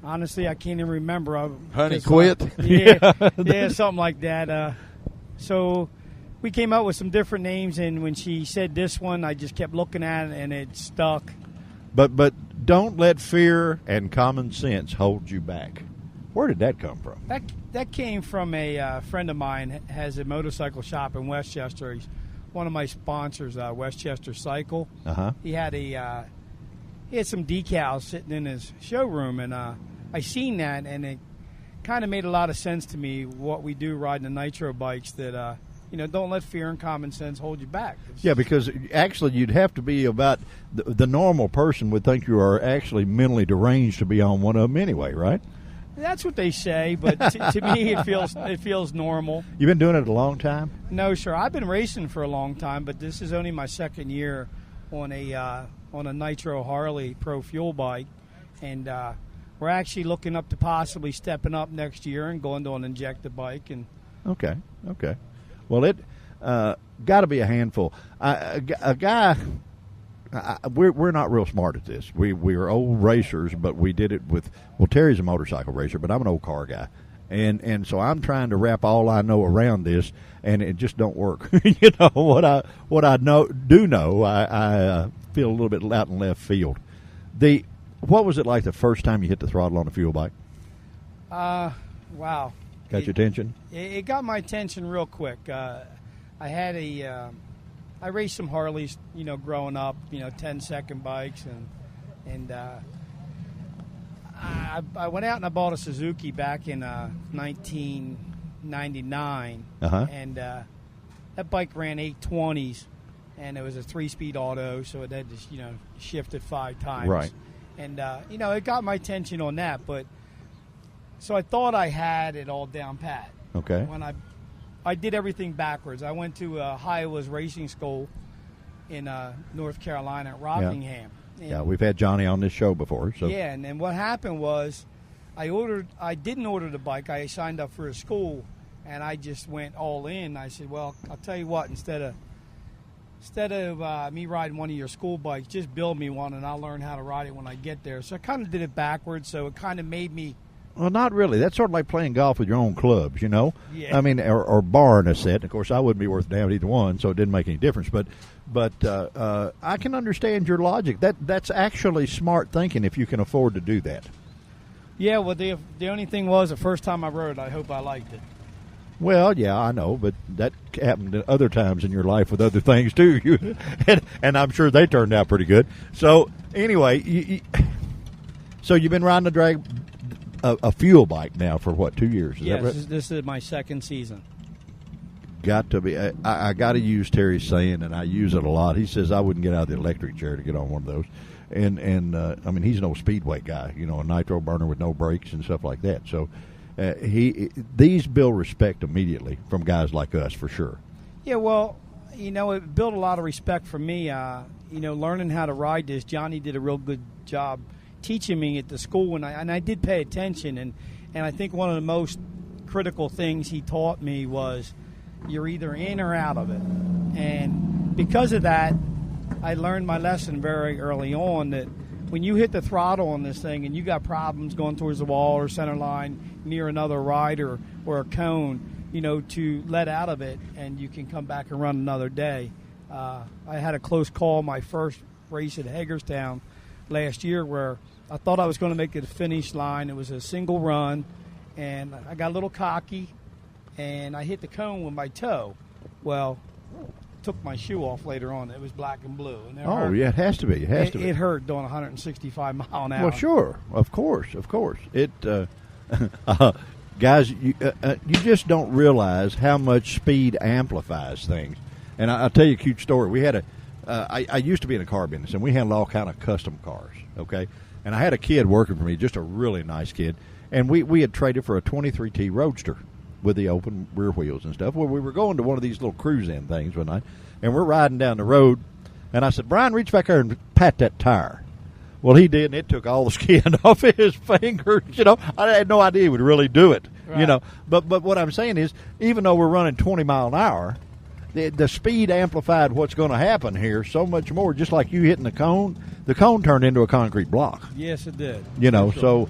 honestly, I can't even remember. Honey, quit? Yeah, something like that. So we came up with some different names, and when she said this one, I just kept looking at it, and it stuck. But don't let fear and common sense hold you back. Where did that come from? That came from a friend of mine has a motorcycle shop in Westchester. He's one of my sponsors, Westchester Cycle. Uh-huh. He had some decals sitting in his showroom, and I seen that, and it kind of made a lot of sense to me what we do riding the nitro bikes, that don't let fear and common sense hold you back. Yeah, because actually you'd have to be about the normal person would think you are actually mentally deranged to be on one of them anyway, right? That's what they say, but to me it feels normal. You've been doing it a long time? No, sir. I've been racing for a long time, but this is only my second year on a Nitro Harley Pro Fuel bike, and we're actually looking up to possibly stepping up next year and going to an injector bike. And Okay. Well, it got to be a handful. A guy. We're not real smart at this. We are old racers, but we did it with. Well, Terry's a motorcycle racer, but I'm an old car guy, and so I'm trying to wrap all I know around this, and it just don't work. You know what I know. I feel a little bit out in left field. What was it like the first time you hit the throttle on a fuel bike? Wow. Got your attention? It got my attention real quick. I had I raced some Harleys, growing up, 10-second bikes, and I went out and I bought a Suzuki back in 1999, and that bike ran 820s, and it was a 3-speed auto, so it had to, shift it 5 times. Right. And, it got my attention on that, but so I thought I had it all down pat. Okay. When I did everything backwards. I went to Iowa's racing school in North Carolina at Rockingham. Yeah, we've had Johnny on this show before. So yeah, and then what happened was I didn't order the bike. I signed up for a school, and I just went all in. I said, well, I'll tell you what, instead of me riding one of your school bikes, just build me one, and I'll learn how to ride it when I get there. So I kind of did it backwards, so it kind of made me. Well, not really. That's sort of like playing golf with your own clubs, Yeah. I mean, or borrowing a set. Of course, I wouldn't be worth a damn either one, so it didn't make any difference. But I can understand your logic. That's actually smart thinking if you can afford to do that. Yeah, well, the only thing was the first time I rode, I hope I liked it. Well, yeah, I know, but that happened at other times in your life with other things too. and I'm sure they turned out pretty good. So anyway, so you've been riding a fuel bike now for what, 2 years? Is yes, that right? This is my second season. Got to be. I got to use Terry's saying, and I use it a lot. He says I wouldn't get out of the electric chair to get on one of those, and I mean he's no speedway guy, a nitro burner with no brakes and stuff like that. So these build respect immediately from guys like us for sure. Yeah, well, it built a lot of respect for me. Learning how to ride this. Johnny did a real good job teaching me at the school, and I did pay attention, and I think one of the most critical things he taught me was you're either in or out of it. And because of that, I learned my lesson very early on that when you hit the throttle on this thing and you got problems going towards the wall or center line near another rider or a cone, to let out of it and you can come back and run another day. I had a close call my first race at Hagerstown last year where I thought I was going to make it to the finish line. It was a single run, and I got a little cocky, and I hit the cone with my toe. Well, took my shoe off later on. It was black and blue. And yeah, it has to be. It hurt doing 165 mile an hour. Well, sure, of course. It, guys, you just don't realize how much speed amplifies things. And I'll tell you a cute story. We had I used to be in the car business, and we handled all kind of custom cars. Okay. And I had a kid working for me, just a really nice kid, and we had traded for a 23T Roadster with the open rear wheels and stuff. Well, we were going to one of these little cruise-in things one night, and we're riding down the road, and I said, Brian, reach back there and pat that tire. Well, he did, and it took all the skin off his fingers. I had no idea he would really do it. Right. But what I'm saying is, even though we're running 20 mile an hour, the speed amplified what's going to happen here so much more. Just like you hitting the cone turned into a concrete block. Yes, it did. So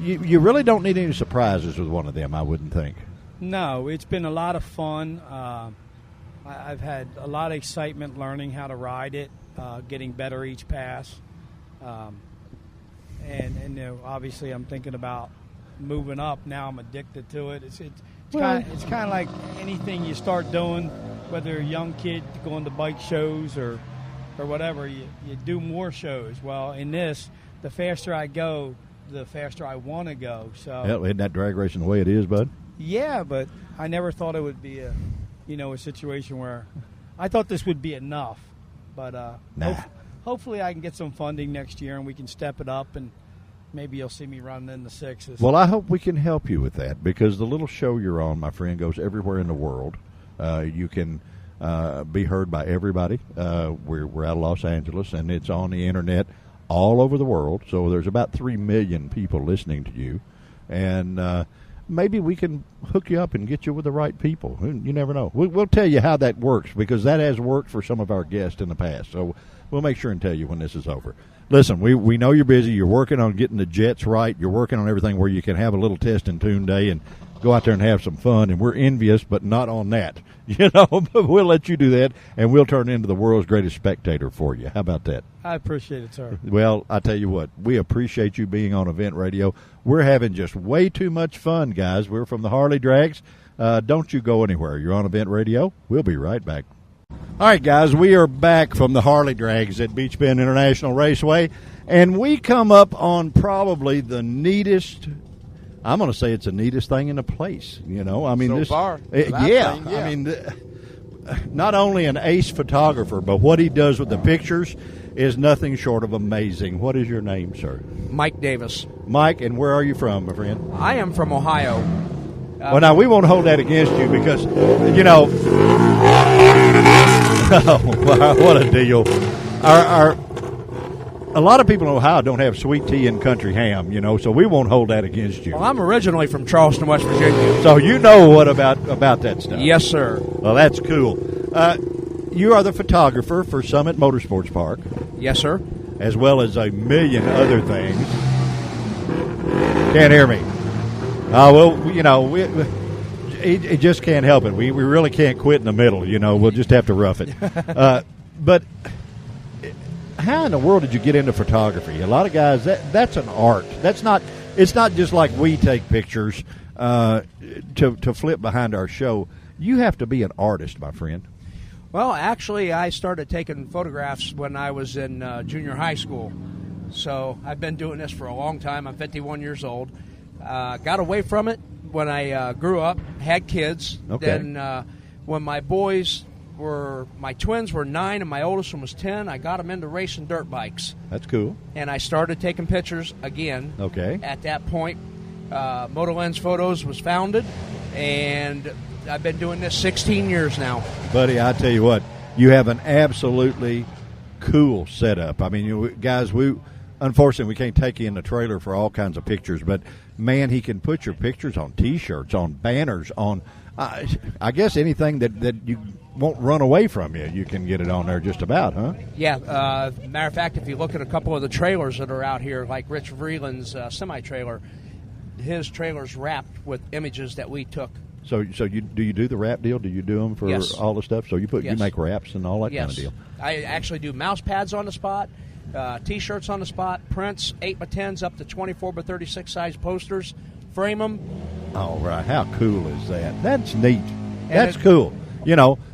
you really don't need any surprises with one of them, I wouldn't think. No, it's been a lot of fun. I've had a lot of excitement learning how to ride it, getting better each pass. And obviously I'm thinking about moving up. Now I'm addicted to it. It's kind of like anything you start doing, whether you're a young kid going to bike shows or whatever, you do more shows. Well, in this, the faster I go, the faster I want to go. So isn't that drag racing the way it is, bud? Yeah, but I never thought it would be a situation where I thought this would be enough. But nah. hopefully I can get some funding next year and we can step it up and maybe you'll see me running in the 6s. Well, I hope we can help you with that, because the little show you're on, my friend, goes everywhere in the world. You can be heard by everybody. We're out of Los Angeles, and it's on the internet all over the world. So there's about 3 million people listening to you, and maybe we can hook you up and get you with the right people. You never know. We'll tell you how that works, because that has worked for some of our guests in the past. So we'll make sure and tell you when this is over. Listen, we know you're busy. You're working on getting the jets right. You're working on everything where you can have a little test and tune day and go out there and have some fun. And we're envious, but not on that. But we'll let you do that, and we'll turn into the world's greatest spectator for you. How about that? I appreciate it, sir. Well, I tell you what, we appreciate you being on Event Radio. We're having just way too much fun, guys. We're from the Harley Drags. Don't you go anywhere. You're on Event Radio. We'll be right back. All right, guys, we are back from the Harley Drags at Beach Bend International Raceway, and we come up on probably the neatest, I'm going to say it's the neatest thing in the place. I mean, so far. Yeah. I mean, not only an ace photographer, but what he does with the pictures is nothing short of amazing. What is your name, sir? Mike Davis. Mike, and where are you from, my friend? I am from Ohio. Well, now, we won't hold that against you because, what a deal. A lot of people in Ohio don't have sweet tea and country ham, so we won't hold that against you. Well, I'm originally from Charleston, West Virginia. So you know what about that stuff. Yes, sir. Well, that's cool. You are the photographer for Summit Motorsports Park. Yes, sir. As well as a million other things. Can't hear me. It just can't help it. We really can't quit in the middle. We'll just have to rough it. But how in the world did you get into photography? A lot of guys, that's an art. It's not just like we take pictures to flip behind our show. You have to be an artist, my friend. Well, actually, I started taking photographs when I was in junior high school. So I've been doing this for a long time. I'm 51 years old. Got away from it when I grew up, had kids. Okay. Then when my twins were 9 and my oldest one was 10, I got them into racing dirt bikes. That's cool. And I started taking pictures again. Okay. At that point, Motolens Photos was founded, and I've been doing this 16 years now. Buddy, I tell you what, you have an absolutely cool setup. I mean, guys, unfortunately, we can't take you in the trailer for all kinds of pictures, but, man, he can put your pictures on T-shirts, on banners, on, I guess, anything that you won't run away from you. You can get it on there just about, huh? Yeah. Matter of fact, if you look at a couple of the trailers that are out here, like Rich Vreeland's semi-trailer, his trailer's wrapped with images that we took. So do you do the wrap deal? Do you do them for Yes. all the stuff? So you make wraps and all that Yes. kind of deal? I actually do mouse pads on the spot, T-shirts on the spot, prints, 8x10s up to 24x36 size posters, frame them. All right. How cool is that? That's neat. And That's cool.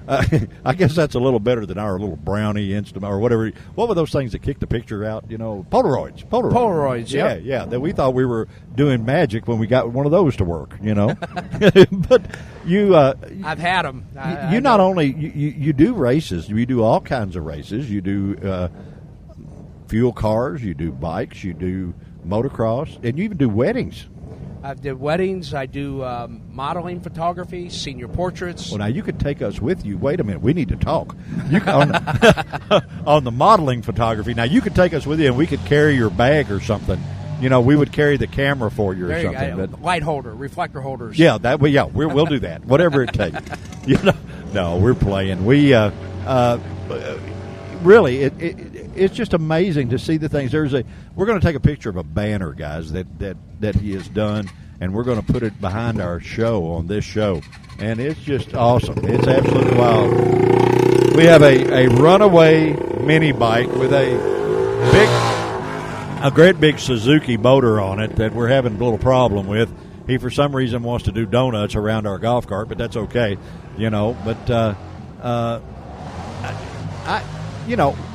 I guess that's a little better than our little brownie instant or whatever. What were those things that kicked the picture out? Polaroids. Polaroids, yeah. That we thought we were doing magic when we got one of those to work. But you, I've had them. You not only you do races. You do all kinds of races. You do fuel cars. You do bikes. You do motocross, and you even do weddings. I did weddings. I do modeling photography, senior portraits. Well, now you could take us with you. Wait a minute, we need to talk. On the modeling photography. Now you could take us with you, and we could carry your bag or something. We would carry the camera for you or something. Light holder, reflector holders. Yeah, we'll do that. Whatever it takes. No, we're playing. We really it's just amazing to see the things. We're going to take a picture of a banner, guys, that he has done, and we're going to put it behind our show on this show, and it's just awesome. It's absolutely wild. We have a runaway mini bike with a great big Suzuki motor on it that we're having a little problem with. He, for some reason, wants to do donuts around our golf cart, but that's okay, But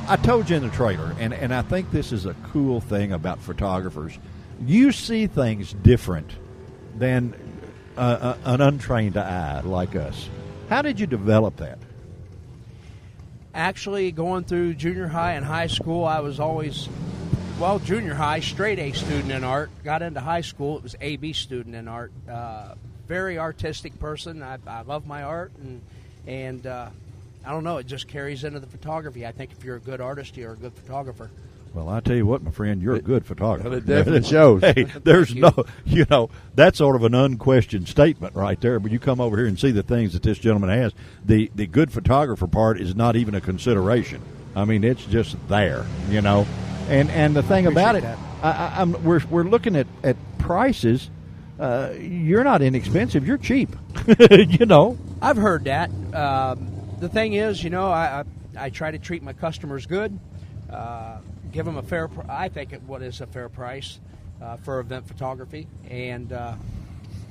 I told you in the trailer, and I think this is a cool thing about photographers. You see things different than an untrained eye like us. How did you develop that? Actually, going through junior high and high school, I was always well, junior high, straight A student in art. Got into high school, it was AB student in art. Very artistic person. I love my art, and I don't know, it just carries into the photography. I think if you're a good artist, you're a good photographer. Well, I tell you what, my friend, you're a good photographer. Well, it definitely shows. Hey, there's that's sort of an unquestioned statement right there. But you come over here and see the things that this gentleman has. The good photographer part is not even a consideration. I mean, it's just there, And the thing about it, we're looking at prices. You're not inexpensive. You're cheap. I've heard that. The thing is, I try to treat my customers good. Give them a fair. I think what is a fair price for event photography, and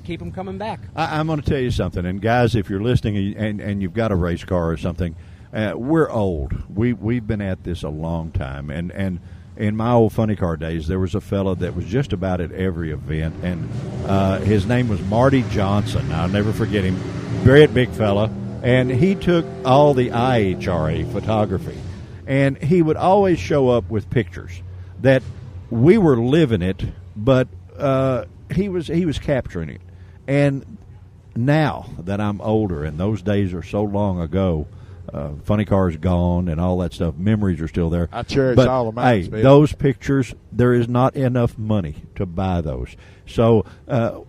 keep them coming back. I'm going to tell you something, and guys, if you're listening and you've got a race car or something, we're old. We've been at this a long time, and in my old funny car days, there was a fella that was just about at every event, and his name was Marty Johnson. I'll never forget him. Very big fella, and he took all the IHRA photography. And he would always show up with pictures that we were living it, but he was capturing it. And now that I'm older, and those days are so long ago, funny cars gone and all that stuff, memories are still there. I cherish but, all of mine. Hey, those pictures, there is not enough money to buy those. So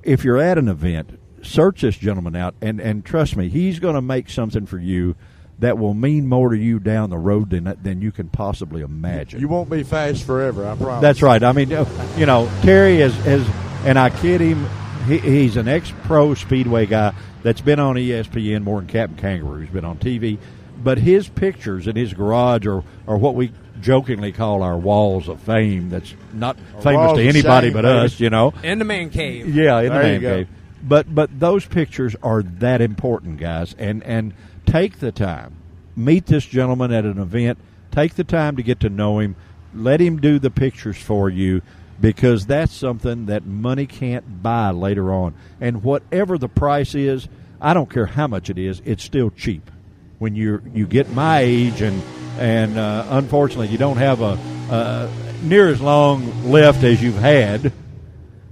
if you're at an event, search this gentleman out, and trust me, he's going to make something for you that will mean more to you down the road than you can possibly imagine. You won't be fast forever, I promise. That's right. I mean, Terry has and I kid him, he's an ex-pro speedway guy that's been on ESPN more than Captain Kangaroo. He's been on TV. But his pictures in his garage are what we jokingly call our walls of fame. That's not famous to anybody but us, In the man cave. Yeah, in the man cave. But those pictures are that important, guys. And take the time. Meet this gentleman at an event. Take the time to get to know him. Let him do the pictures for you, because that's something that money can't buy later on. And whatever the price is, I don't care how much it is, it's still cheap. When you get my age and unfortunately you don't have a near as long left as you've had.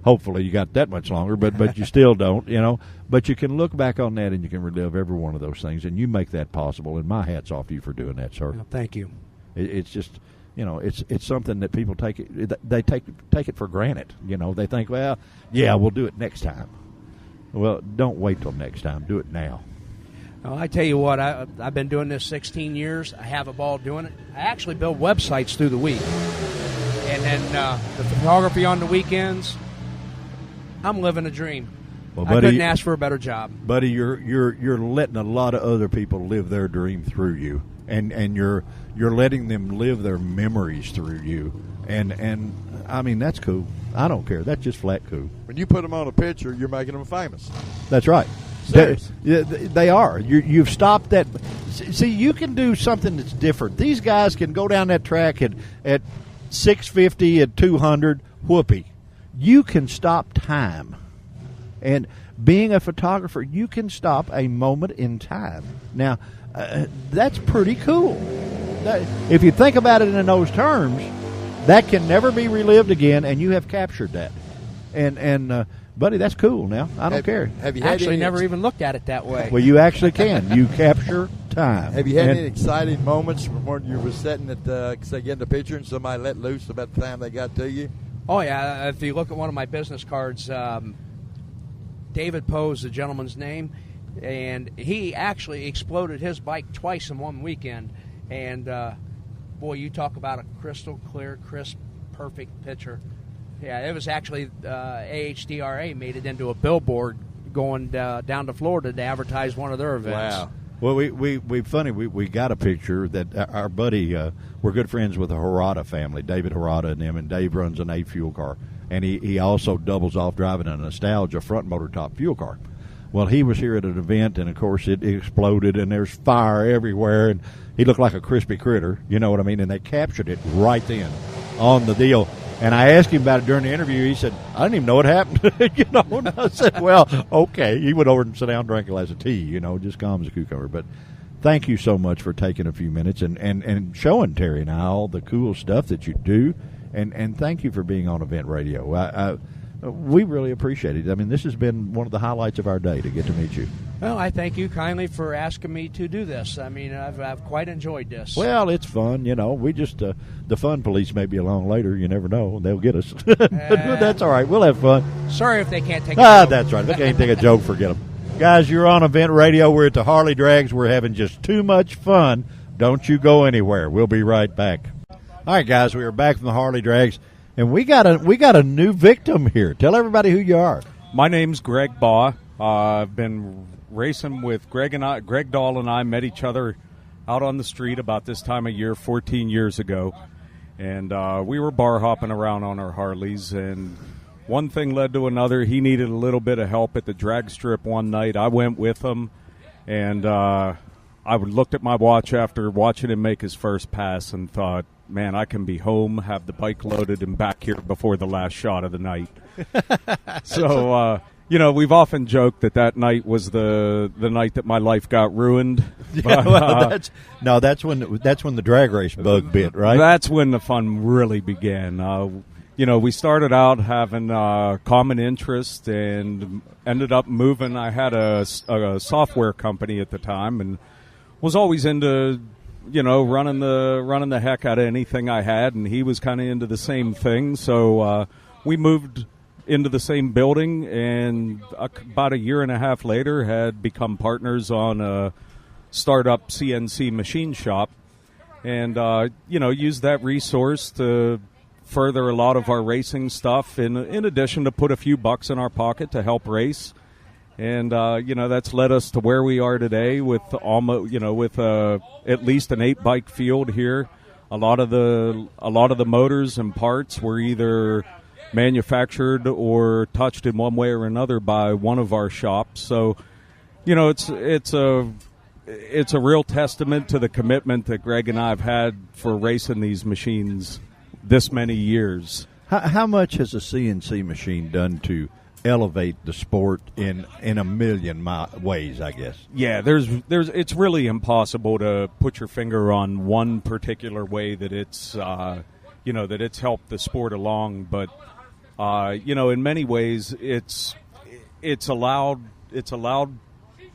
Hopefully you got that much longer, but you still don't, But you can look back on that and you can relive every one of those things, and you make that possible. And my hat's off to you for doing that, sir. Well, thank you. It's just, it's something that people take it for granted. They think, well, yeah, we'll do it next time. Well, don't wait till next time. Do it now. Well, I tell you what, I've been doing this 16 years. I have a ball doing it. I actually build websites through the week, and then the photography on the weekends. I'm living a dream. Well, buddy, I couldn't ask for a better job, buddy. You're letting a lot of other people live their dream through you, and you're letting them live their memories through you, and I mean, that's cool. I don't care. That's just flat cool. When you put them on a picture, you're making them famous. That's right. They are. You've stopped that. See, you can do something that's different. These guys can go down that track at 650, at 200, whoopee. You can stop time. And being a photographer, you can stop a moment in time. Now, that's pretty cool. If you think about it in those terms, that can never be relived again, and you have captured that. And buddy, that's cool now. I don't care. Have you had actually never even looked at it that way? Well, you actually can. You capture time. Have you had any exciting moments from when you were sitting at, say, getting the picture and somebody let loose about the time they got to you? Oh, yeah. If you look at one of my business cards, David Poe's the gentleman's name, and he actually exploded his bike twice in one weekend. And, boy, you talk about a crystal clear, crisp, perfect picture. Yeah, it was actually AHDRA made it into a billboard going down to Florida to advertise one of their events. Wow. Well, we got a picture that our buddy, we're good friends with the Harada family, David Harada and them, and Dave runs an A fuel car, and he also doubles off driving a Nostalgia front motor top fuel car. Well, he was here at an event, and of course it exploded, and there's fire everywhere, and he looked like a crispy critter, you know what I mean? And they captured it right then on the deal. And I asked him about it during the interview. He said, I didn't even know what happened. And I said, well, okay. He went over and sat down and drank a glass of tea, just calm as a cucumber. But thank you so much for taking a few minutes and showing Terry and I all the cool stuff that you do. And thank you for being on Event Radio. We really appreciate it. I mean, this has been one of the highlights of our day to get to meet you. Well, I thank you kindly for asking me to do this. I mean, I've quite enjoyed this. Well, it's fun, We just the fun police may be along later. You never know; they'll get us. But that's all right. We'll have fun. Sorry if they can't take. That's right. If they can't take a joke, forget them. Guys, you're on Event Radio. We're at the Harley Drags. We're having just too much fun. Don't you go anywhere. We'll be right back. All right, guys, we are back from the Harley Drags. And we got a new victim here. Tell everybody who you are. My name's Greg Baugh. I've been racing with Greg Dahl and I met each other out on the street about this time of year 14 years ago. And we were bar hopping around on our Harleys. And one thing led to another. He needed a little bit of help at the drag strip one night. I went with him. And I looked at my watch after watching him make his first pass and thought, man, I can be home, have the bike loaded, and back here before the last shot of the night. So, we've often joked that night was the night that my life got ruined. But, that's when the drag race bug bit, right? That's when the fun really began. We started out having common interest and ended up moving. I had a software company at the time and was always into running the heck out of anything I had, and he was kind of into the same thing. So we moved into the same building, and about a year and a half later had become partners on a startup CNC machine shop, and used that resource to further a lot of our racing stuff, in addition to put a few bucks in our pocket to help race. And that's led us to where we are today with almost with at least an 8-bike field here. A lot of the motors and parts were either manufactured or touched in one way or another by one of our shops. So, it's a real testament to the commitment that Greg and I have had for racing these machines this many years. How much has a CNC machine done to elevate the sport in a million ways, I guess? Yeah, it's really impossible to put your finger on one particular way that it's that it's helped the sport along, but in many ways it's allowed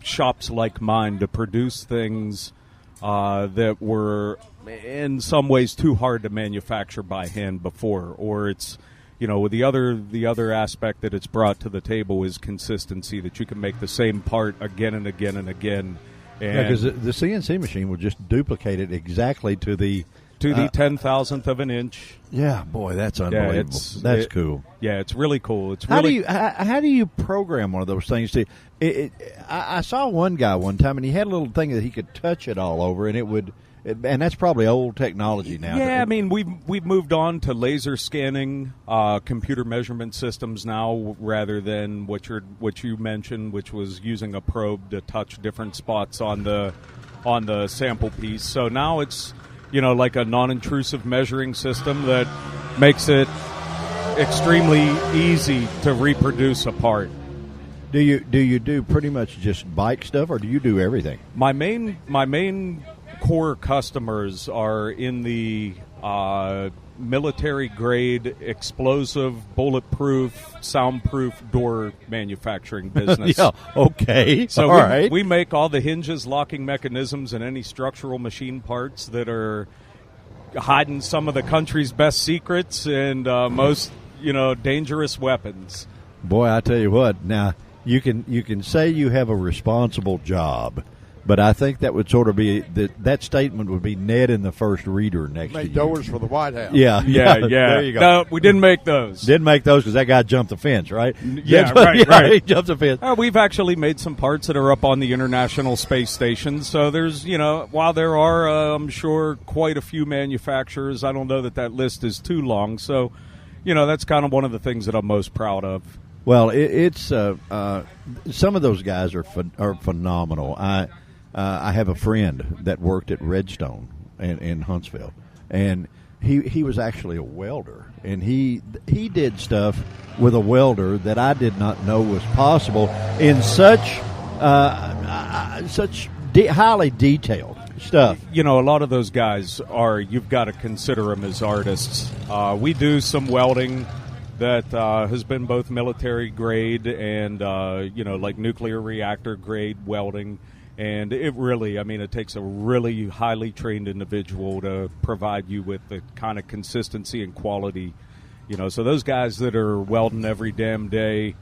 shops like mine to produce things that were in some ways too hard to manufacture by hand before, or it's the other aspect that it's brought to the table is consistency, that you can make the same part again and again and again. Because the CNC machine will just duplicate it exactly to the 10,000th of an inch. Yeah, boy, that's unbelievable. That's cool. Yeah, it's really cool. How do you program one of those things? I saw one guy one time, and he had a little thing that he could touch it all over, and it would. And that's probably old technology now. Yeah, I mean, we've moved on to laser scanning, computer measurement systems now, rather than what you mentioned, which was using a probe to touch different spots on the sample piece. So now it's like a non-intrusive measuring system that makes it extremely easy to reproduce a part. Do you do pretty much just bike stuff, or do you do everything? My main core customers are in the military-grade, explosive, bulletproof, soundproof door manufacturing business. Yeah, okay. So all right. We make all the hinges, locking mechanisms, and any structural machine parts that are hiding some of the country's best secrets and most dangerous weapons. Boy, I tell you what. Now you can say you have a responsible job, but I think that would sort of be that statement would be Ned in the first reader next to you. Make doors for the White House. Yeah. There you go. No, we didn't make those. Didn't make those because that guy jumped the fence, right? Yeah, right. He jumped the fence. We've actually made some parts that are up on the International Space Station. So there's, while there are, I'm sure, quite a few manufacturers, I don't know that list is too long. So, that's kind of one of the things that I'm most proud of. Well, it's some of those guys are phenomenal. I have a friend that worked at Redstone in Huntsville, and he was actually a welder, and he did stuff with a welder that I did not know was possible in such highly detailed. stuff. You know, a lot of those guys you've got to consider them as artists. We do some welding that has been both military grade and, like nuclear reactor grade welding. And it really, it takes a really highly trained individual to provide you with the kind of consistency and quality. So those guys that are welding every damn day,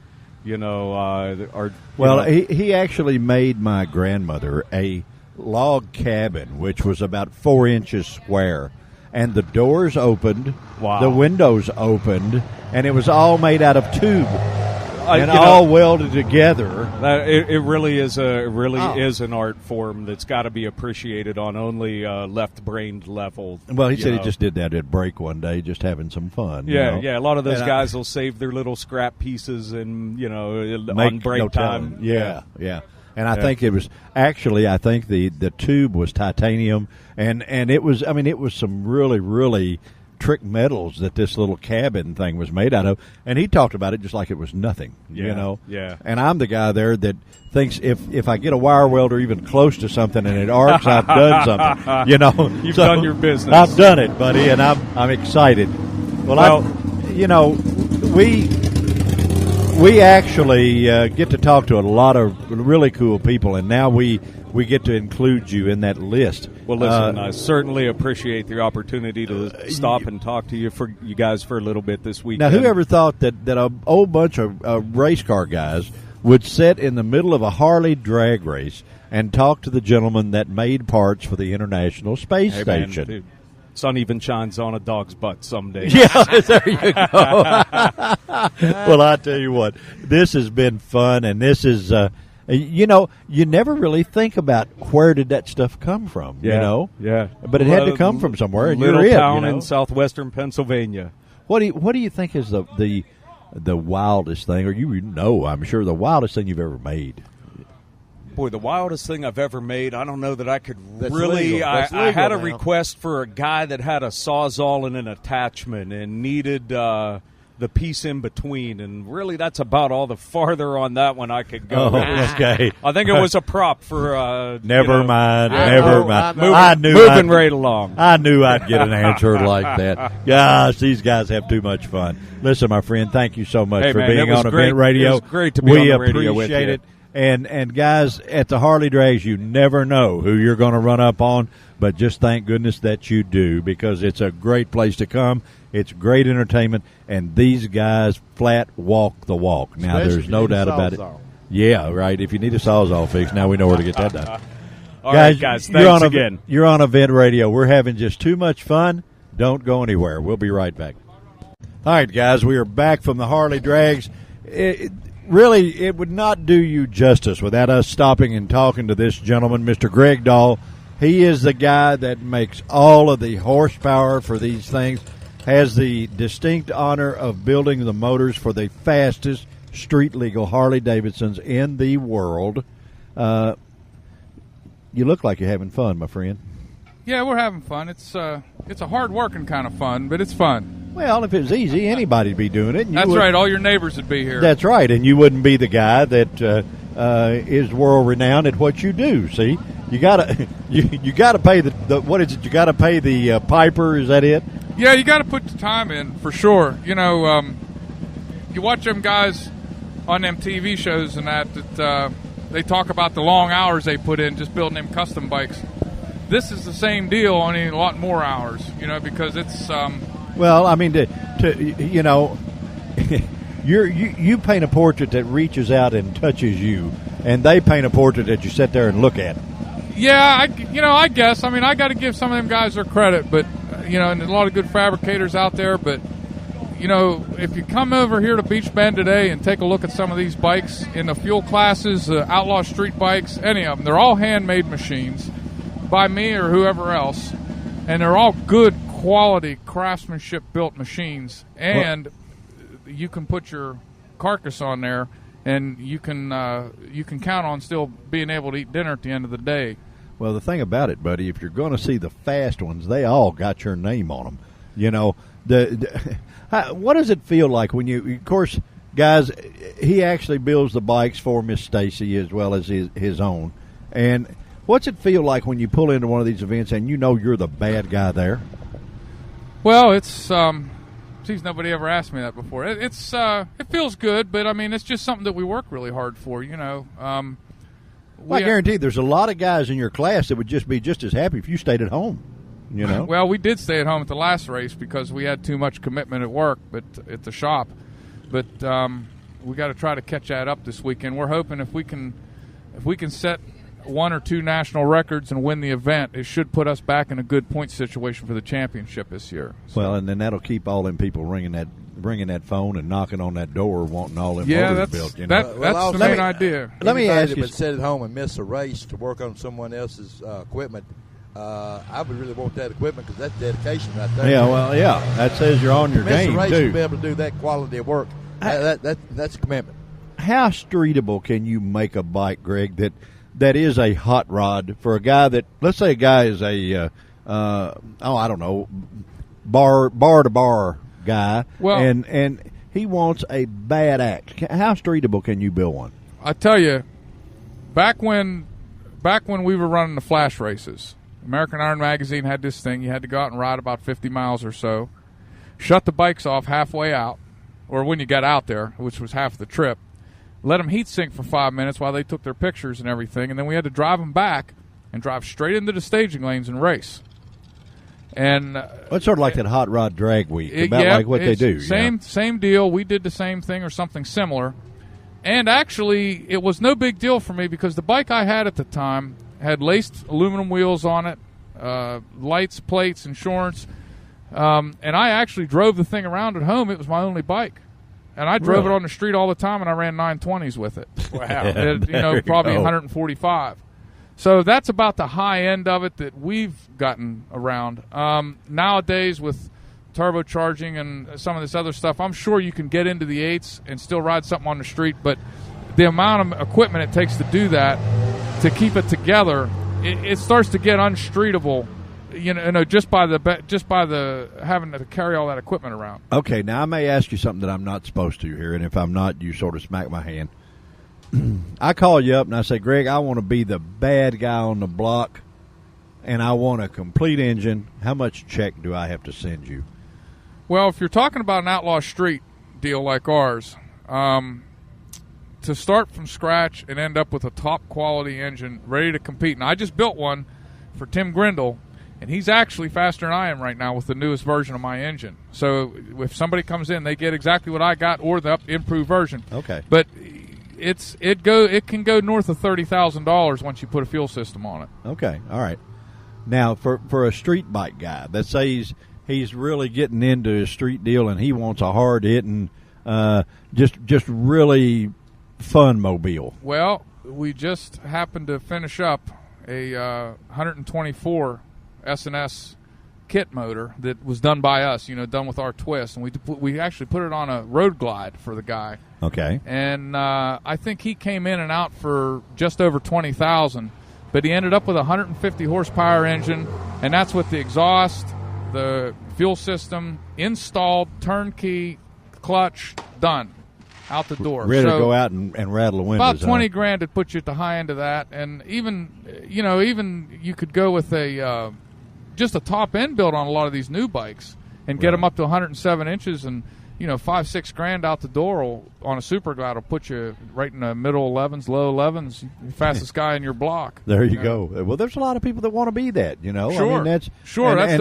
are... Well, he actually made my grandmother a log cabin, which was about 4 inches square. And the doors opened, the windows opened, and it was all made out of tube. And all welded together. It really is is an art form that's got to be appreciated on only left-brained level. Well, he said he just did that at break one day, just having some fun. Yeah, yeah. A lot of those guys will save their little scrap pieces and on break time. Yeah. And I think it was actually I think the tube was titanium, and it was it was some really really trick metals that this little cabin thing was made out of, and he talked about it just like it was nothing, Yeah. And I'm the guy there that thinks if I get a wire welder even close to something and it arcs, I've done something, You've done your business. I've done it, buddy, and I'm excited. Well, we actually get to talk to a lot of really cool people, and now we get to include you in that list. Well, listen, I certainly appreciate the opportunity to stop and talk to you guys for a little bit this weekend. Now, whoever thought that a whole bunch of race car guys would sit in the middle of a Harley drag race and talk to the gentleman that made parts for the International Space Station? Man, dude, sun even shines on a dog's butt someday. Yeah, there you go. Well, I tell you what, this has been fun, and this is... you never really think about where did that stuff come from, Yeah. But it had to come from somewhere, and little you're town in southwestern Pennsylvania. What do you think is the wildest thing, or I'm sure the wildest thing you've ever made? Boy, the wildest thing I've ever made, I don't know that I could That's really... legal. That's I had a legal now. request for a guy that had a Sawzall and an attachment and needed... the piece in between, and really that's about all the farther on that one I could go. Oh, okay. I think it was a prop for Never mind. moving right along. I knew I'd get an answer like that. Gosh, these guys have too much fun. Listen, my friend, thank you so much for man, being it was on great. Event Radio. It was great to be on the radio with appreciate you. it. And guys, at the Harley Drags, you never know who you're going to run up on, but just thank goodness that you do, because it's a great place to come. It's great entertainment, and these guys flat walk the walk. Now, Especially there's no if you need a doubt about it. Sawzall. Yeah, right. If you need a Sawzall fix, now we know where to get that done. All right, guys, you're thanks on again. You're on Event Radio. We're having just too much fun. Don't go anywhere. We'll be right back. All right, guys, we are back from the Harley Drags. Really, it would not do you justice without us stopping and talking to this gentleman, Mr. Greg Dahl. He is the guy that makes all of the horsepower for these things, has the distinct honor of building the motors for the fastest street-legal Harley-Davidsons in the world. You look like you're having fun, my friend. Yeah, we're having fun. It's a hard-working kind of fun, but it's fun. Well, if it was easy, anybody'd be doing it. That's right. All your neighbors would be here. That's right, and you wouldn't be the guy that is world-renowned at what you do. See, you gotta you gotta pay the what is it? You gotta pay the piper. Is that it? Yeah, you got to put the time in for sure. You watch them guys on them TV shows and that they talk about the long hours they put in just building them custom bikes. This is the same deal, only a lot more hours. Because it's. Well, I mean, you paint a portrait that reaches out and touches you, and they paint a portrait that you sit there and look at. Yeah, I guess. I mean, I got to give some of them guys their credit, but and there's a lot of good fabricators out there. But if you come over here to Beach Bend today and take a look at some of these bikes in the fuel classes, outlaw street bikes, any of them, they're all handmade machines by me or whoever else, and they're all good quality craftsmanship built machines, and you can put your carcass on there, and you can count on still being able to eat dinner at the end of the day. Well, the thing about it, buddy, if you're going to see the fast ones, they all got your name on them. What does it feel like when you, of course, guys, he actually builds the bikes for Miss Stacy as well as his own, and What's it feel like when you pull into one of these events and you know you're the bad guy there? Well, it's geez, nobody ever asked me that before. It feels good, but I mean, it's just something that we work really hard for, you know. Well, I guarantee there's a lot of guys in your class that would just be just as happy if you stayed at home. You know. Well, we did stay at home at the last race because we had too much commitment at work, but at the shop. But we got to try to catch that up this weekend. We're hoping if we can set 1 or 2 national records and win the event, it should put us back in a good point situation for the championship this year. So. Well, and then that'll keep all them people ringing that phone and knocking on that door, wanting all them motors built. You know? That's the main idea. Let me ask you: but sit at home and miss a race to work on someone else's equipment. I would really want that equipment because that's dedication right there. Yeah, well, yeah, that says you're on your game miss a race too. To be able to do that quality of work, that's commitment. How streetable can you make a bike, Greg, that is a hot rod for a guy that, let's say a guy is a I don't know, bar to bar guy, well, and he wants a bad act. How streetable can you build one? I tell you, back when we were running the flash races, American Iron Magazine had this thing. You had to go out and ride about 50 miles or so, shut the bikes off halfway out, or when you got out there, which was half the trip, let them heat sink for 5 minutes while they took their pictures and everything, and then we had to drive them back and drive straight into the staging lanes and race. And it's sort of like that hot rod drag week, like what they do. Same deal. We did the same thing or something similar. And actually, it was no big deal for me because the bike I had at the time had laced aluminum wheels on it, lights, plates, insurance. And I actually drove the thing around at home. It was my only bike. And I drove it on the street all the time, and I ran 920s with it. Wow. Probably 145. So that's about the high end of it that we've gotten around. Nowadays, with turbocharging and some of this other stuff, I'm sure you can get into the 8s and still ride something on the street, but the amount of equipment it takes to do that, to keep it together, it starts to get unstreetable. You know, just by the having to carry all that equipment around. Okay, now I may ask you something that I'm not supposed to here, and if I'm not, you sort of smack my hand. I call you up and I say, Greg, I want to be the bad guy on the block, and I want a complete engine. How much check do I have to send you? Well, if you're talking about an outlaw street deal like ours, to start from scratch and end up with a top quality engine ready to compete, and I just built one for Tim Grindle. And he's actually faster than I am right now with the newest version of my engine. So if somebody comes in, they get exactly what I got or the improved version. Okay. But it can go north of $30,000 once you put a fuel system on it. Okay. All right. Now for a street bike guy, let's say he's really getting into a street deal and he wants a hard hitting, just really fun mobile. Well, we just happened to finish up a 124 S&S kit motor that was done by us, done with our twist, and we actually put it on a road glide for the guy. Okay. And I think he came in and out for just over $20,000, but he ended up with a 150 horsepower engine, and that's with the exhaust, the fuel system installed, turnkey, clutch done, out the door. Ready to go out and rattle the windows. About $20,000 to put you at the high end of that, and even you could go with a just a top end build on a lot of these new bikes and get them up to 107 inches, and $5-6 out the door on a super glide will put you right in the middle 11s, low 11s, fastest guy in your block. There you go. Well, there's a lot of people that want to be that. Sure, I mean, that's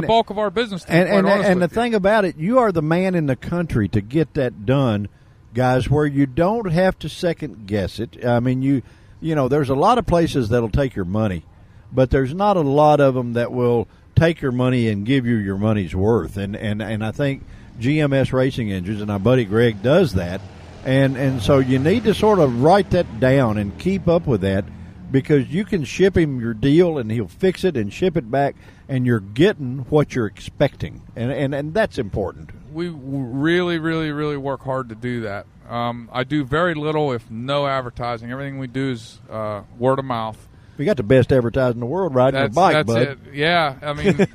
the bulk of our business. And the thing about it, you are the man in the country to get that done, guys, where you don't have to second guess it. I mean, there's a lot of places that'll take your money, but there's not a lot of them that will take your money and give you your money's worth. And I think GMS Racing Engines and our buddy Greg does that. And so you need to sort of write that down and keep up with that, because you can ship him your deal and he'll fix it and ship it back, and you're getting what you're expecting. And that's important. We really, really, really work hard to do that. I do very little, if no advertising. Everything we do is word of mouth. We got the best advertising in the world riding your bike, bud. It. Yeah, I mean,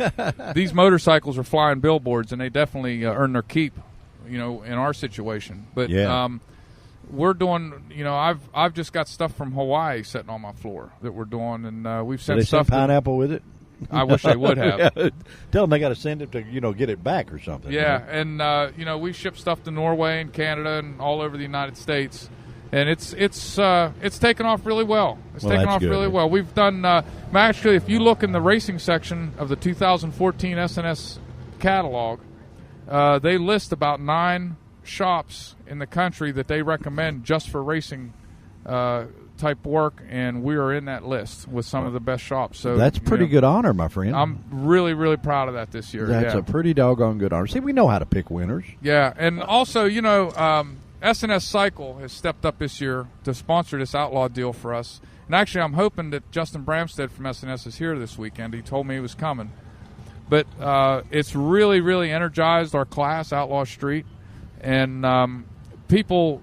these motorcycles are flying billboards, and they definitely earn their keep, in our situation. But we're doing, I've just got stuff from Hawaii sitting on my floor that we're doing, and we've sent they stuff. Send pineapple with it? I wish they would have. Tell them they got to send it to get it back or something. Yeah, and we ship stuff to Norway and Canada and all over the United States, and it's taken off really well. It's taken off really well. We've done actually, if you look in the racing section of the 2014 SNS catalog, they list about 9 shops in the country that they recommend just for racing type work, and we are in that list with some of the best shops. So that's pretty good honor, my friend. I'm really, really proud of that this year. That's a pretty doggone good honor. See, we know how to pick winners. Yeah, and also, SNS Cycle has stepped up this year to sponsor this Outlaw deal for us. And actually, I'm hoping that Justin Bramstead from SNS is here this weekend. He told me he was coming. But it's really, really energized our class, Outlaw Street. And people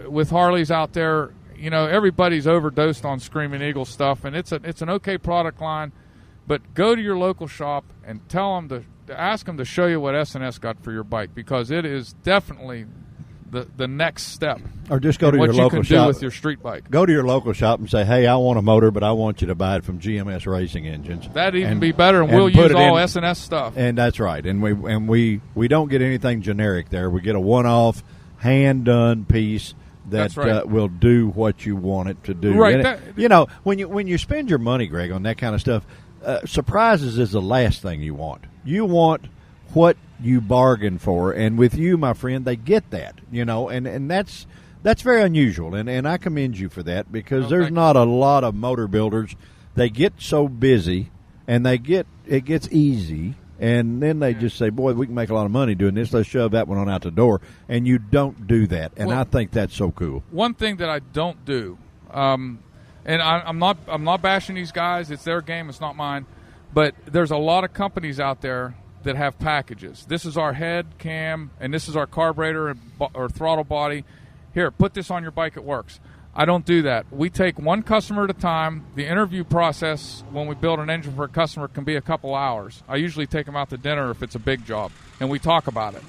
with Harleys out there, everybody's overdosed on Screaming Eagle stuff, and it's an okay product line. But go to your local shop and tell them to ask them to show you what SNS got for your bike, because it is definitely the next step. Or just go to your local shop. What you can do with your street bike. Go to your local shop and say, "Hey, I want a motor, but I want you to buy it from GMS Racing Engines." That'd even be better, and we'll use all SNS stuff. And that's right. And we don't get anything generic there. We get a one-off, hand-done piece that will do what you want it to do. Right. When you spend your money, Greg, on that kind of stuff, surprises is the last thing you want. You want what you bargain for, and with you, my friend, they get that. And that's very unusual, and I commend you for that, because there's not a lot of motor builders. They get so busy, and it gets easy. And then they just say, boy, we can make a lot of money doing this. Let's shove that one on out the door. And you don't do that. And I think that's so cool. One thing that I don't do, and I'm not bashing these guys. It's their game. It's not mine. But there's a lot of companies out there that have packages. This is our head cam, and this is our carburetor or throttle body. Here, put this on your bike. It works. I don't do that. We take one customer at a time. The interview process when we build an engine for a customer can be a couple hours. I usually take them out to dinner if it's a big job, and we talk about it.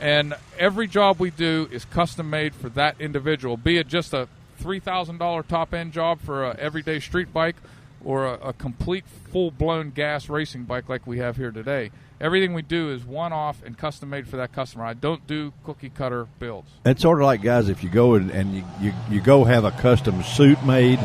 And every job we do is custom made for that individual, be it just a $3,000 top-end job for an everyday street bike or a complete full-blown gas racing bike like we have here today. Everything we do is one-off and custom-made for that customer. I don't do cookie-cutter builds. It's sort of like, guys, if you go and you go have a custom suit made,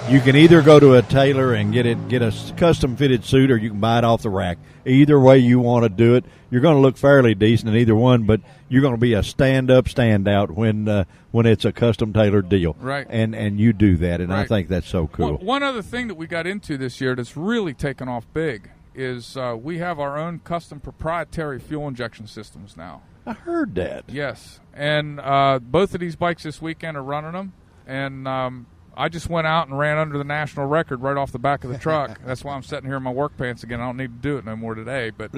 you can either go to a tailor and get a custom-fitted suit, or you can buy it off the rack. Either way you want to do it, you're going to look fairly decent in either one, but you're going to be a stand-up, standout when it's a custom-tailored deal. Right. And you do that, and right. I think that's so cool. One other thing that we got into this year that's really taken off big is we have our own custom proprietary fuel injection systems now. I heard that. Yes. And both of these bikes this weekend are running them. And I just went out and ran under the national record right off the back of the truck. That's why I'm sitting here in my work pants again. I don't need to do it no more today. But,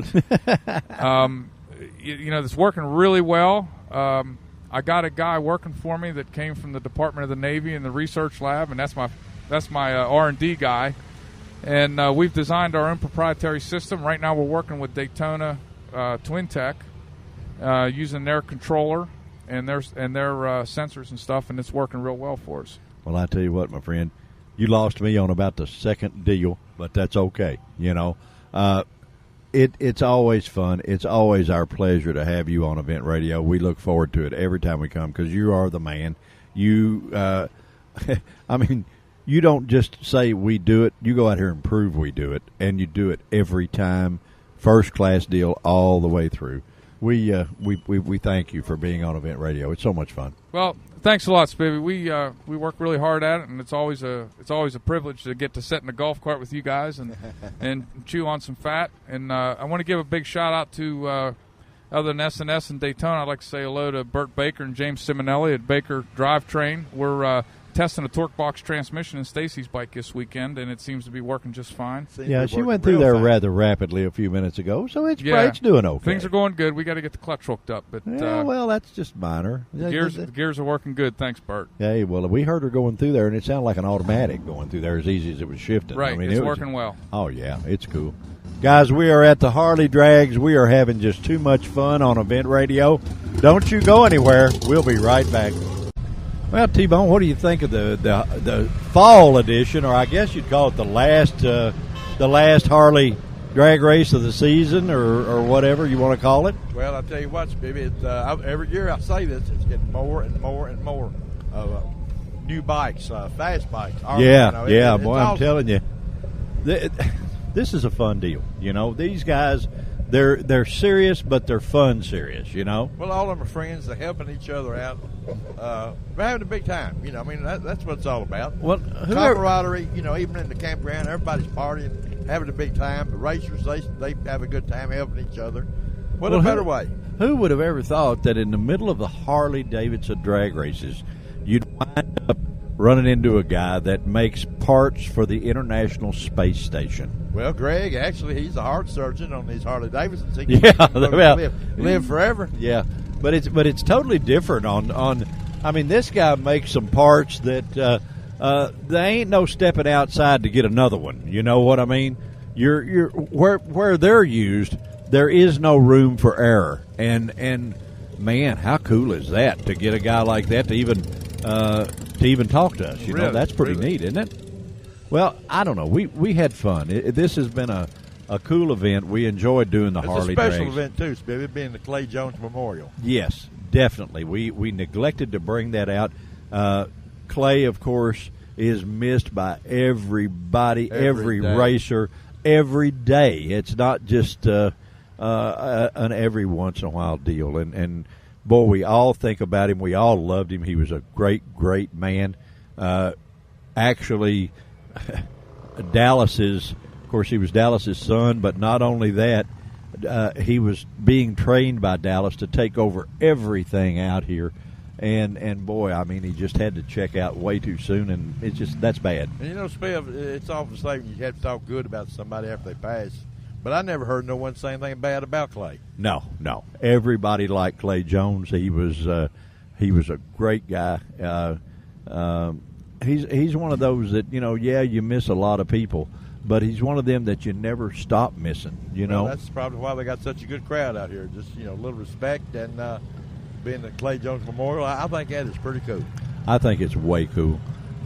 it's working really well. I got a guy working for me that came from the Department of the Navy in the research lab, and that's my R&D guy. And we've designed our own proprietary system. Right now we're working with Daytona Twin Tech using their controller and their sensors and stuff, and it's working real well for us. Well, I tell you what, my friend, you lost me on about the second deal, but that's okay. It's always fun. It's always our pleasure to have you on Event Radio. We look forward to it every time we come, because you are the man. You, you don't just say we do it. You go out here and prove we do it, and you do it every time. First class deal all the way through. We thank you for being on Event Radio. It's so much fun. Well, thanks a lot, Spivvy. We work really hard at it, and it's always a privilege to get to sit in the golf cart with you guys and chew on some fat. And I want to give a big shout out to other than SNS and Daytona. I'd like to say hello to Burt Baker and James Simonelli at Baker Drivetrain. We're testing a torque box transmission in Stacy's bike this weekend, and it seems to be working just fine. Yeah, she went through there rather rapidly a few minutes ago, so it's doing okay. Things are going good. We got to get the clutch hooked up, but well, that's just minor. The gears are working good. Thanks, Bert. Hey, well, we heard her going through there, and it sounded like an automatic going through there as easy as it was shifting. Right, it's working well. Oh yeah, it's cool. Guys, we are at the Harley Drags. We are having just too much fun on Event Radio. Don't you go anywhere. We'll be right back. Well, T-Bone, what do you think of the fall edition, or I guess you'd call it the last Harley drag race of the season, or whatever you want to call it? Well, I tell you what, baby, every year I say this, it's getting more and more and more new bikes, fast bikes. Boy, I'm telling you, this is a fun deal. These guys, they're serious, but they're fun serious. Well, all of them are friends. They're helping each other out. We're having a big time. That's what it's all about. Well, camaraderie. Even in the campground, everybody's partying, having a big time. The racers, they have a good time helping each other. What a better way? Who would have ever thought that in the middle of the Harley-Davidson drag races, you'd wind up running into a guy that makes parts for the International Space Station? Well, Greg, actually, he's a heart surgeon on these Harley-Davidsons. He can live forever. Yeah, but it's totally different on I mean, this guy makes some parts that they ain't no stepping outside to get another one. You know what I mean? You're where they're used, there is no room for error. And man, how cool is that to get a guy like that to even talk to us? That's pretty neat, isn't it? Well, I don't know. We had fun. This has been a cool event. We enjoyed doing the Harley drags. It's a special event, too, Spivey, it being the Clay Jones Memorial. Yes, definitely. We neglected to bring that out. Clay, of course, is missed by everybody, every racer, every day. It's not just an every once in a while deal. And boy, we all think about him. We all loved him. He was a great, great man. Actually, Dallas's, of course, he was Dallas's son, but not only that, he was being trained by Dallas to take over everything out here. And boy, I mean, he just had to check out way too soon, and that's bad. And Spiv, it's often said you have to talk good about somebody after they pass. But I never heard no one say anything bad about Clay. No. Everybody liked Clay Jones. He was a great guy. He's one of those that, you miss a lot of people, but he's one of them that you never stop missing, Well, that's probably why they got such a good crowd out here. Just, a little respect, and being the Clay Jones Memorial, I think that is pretty cool. I think it's way cool.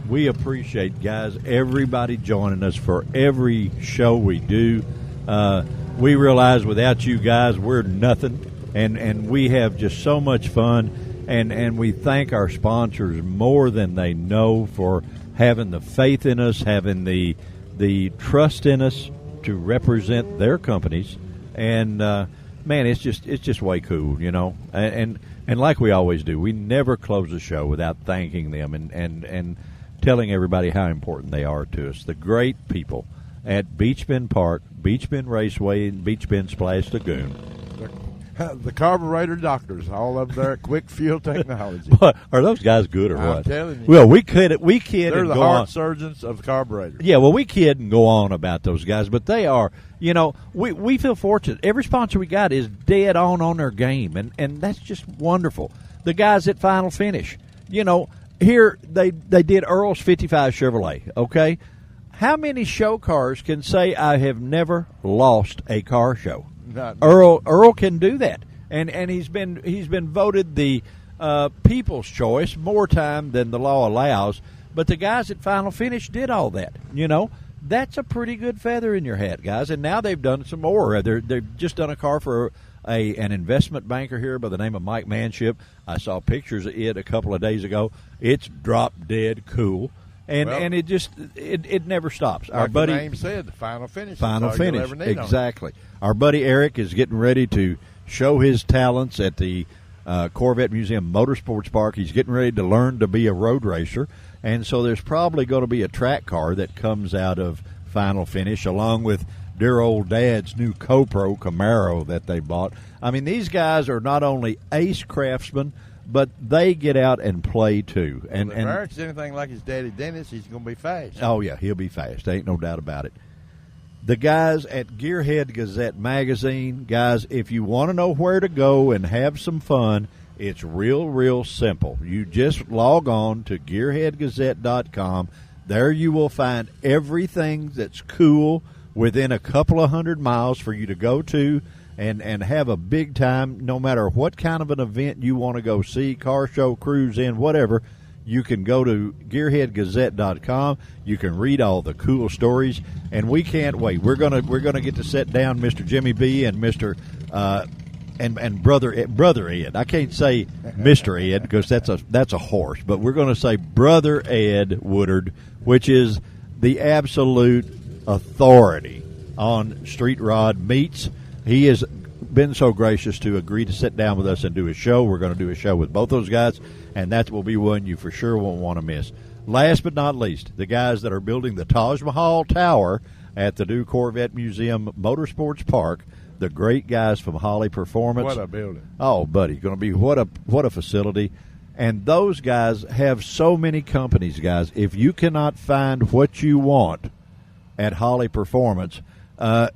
We appreciate, guys, everybody joining us for every show we do. We realize without you guys, we're nothing, and we have just so much fun, and we thank our sponsors more than they know for having the faith in us, having the trust in us to represent their companies, and man, it's just way cool, and like we always do, we never close a show without thanking them and telling everybody how important they are to us. The great people at Beach Bend Park, Beach Bend Raceway, and Beach Bend Splash Lagoon. The carburetor doctors, all up there at Quick Fuel Technology. Are those guys good or what? I'm telling you. Well, we kid They're and the go heart on. surgeons of the carburetor. Yeah, well, we kid and go on about those guys, but they are, we feel fortunate. Every sponsor we got is dead on their game, and that's just wonderful. The guys at Final Finish, here they did Earl's 55 Chevrolet, okay? How many show cars can say I have never lost a car show? Earl can do that, and he's been voted the People's Choice more time than the law allows. But the guys at Final Finish did all that. That's a pretty good feather in your hat, guys. And now they've done some more. They've just done a car for an investment banker here by the name of Mike Manship. I saw pictures of it a couple of days ago. It's drop dead cool. And it never stops. Like our buddy, the name said, the Final Finish. Final Finish, exactly. Our buddy Eric is getting ready to show his talents at the Corvette Museum Motorsports Park. He's getting ready to learn to be a road racer, and so there's probably going to be a track car that comes out of Final Finish, along with dear old Dad's new CoPro Camaro that they bought. I mean, these guys are not only ace craftsmen, but they get out and play too. And if Eric's anything like his daddy Dennis, he's going to be fast. Oh yeah, he'll be fast. Ain't no doubt about it. The guys at Gearhead Gazette magazine, guys, if you want to know where to go and have some fun, it's real simple. You just log on to gearheadgazette.com. There you will find everything that's cool within a couple of 100 miles for you to go to and have a big time, no matter what kind of an event you want to go see, car show, cruise in, whatever. You can go to gearheadgazette.com. You can read all the cool stories, and we can't wait. We're gonna get to sit down, Mr. Jimmy B and Mr. And brother Ed. I can't say Mr. Ed because that's a horse, but we're going to say Brother Ed Woodard, which is the absolute authority on street rod meets. He has been so gracious to agree to sit down with us and do a show. We're going to do a show with both those guys, and that will be one you for sure won't want to miss. Last but not least, the guys that are building the Taj Mahal Tower at the new Corvette Museum Motorsports Park, the great guys from Harley Performance. What a building. Oh, buddy, going to be what a facility. And those guys have so many companies, guys. If you cannot find what you want at Harley Performance, about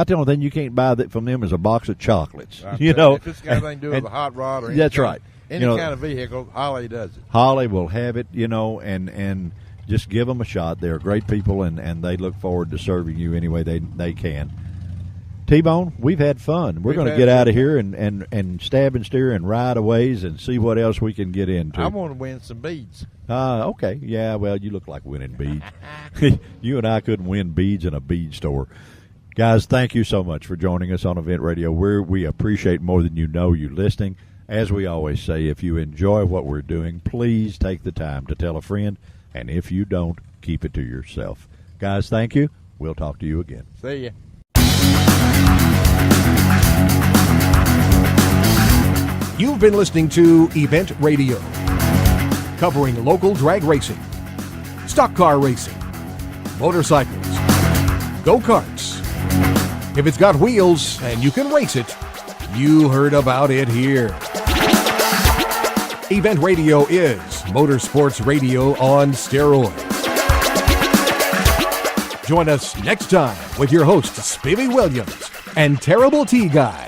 the only thing you can't buy from them is a box of chocolates. You know, if it's got anything to do with a hot rod or that's right. Any kind of vehicle, Harley does it. Harley will have it, and just give them a shot. They're great people, and they look forward to serving you any way they can. T-Bone, we've had fun. We're going to get out of here and stab and steer and ride a ways and see what else we can get into. I want to win some beads. Okay. Yeah, well, you look like winning beads. You and I couldn't win beads in a bead store. Guys, thank you so much for joining us on Event Radio. We appreciate more than you know you listening. As we always say, if you enjoy what we're doing, please take the time to tell a friend. And if you don't, keep it to yourself. Guys, thank you. We'll talk to you again. See ya. You've been listening to Event Radio, covering local drag racing, stock car racing, motorcycles, go-karts. If it's got wheels and you can race it, you heard about it here. Event Radio is motorsports radio on steroids. Join us next time with your hosts, Spivey Williams and Terrible T Guy.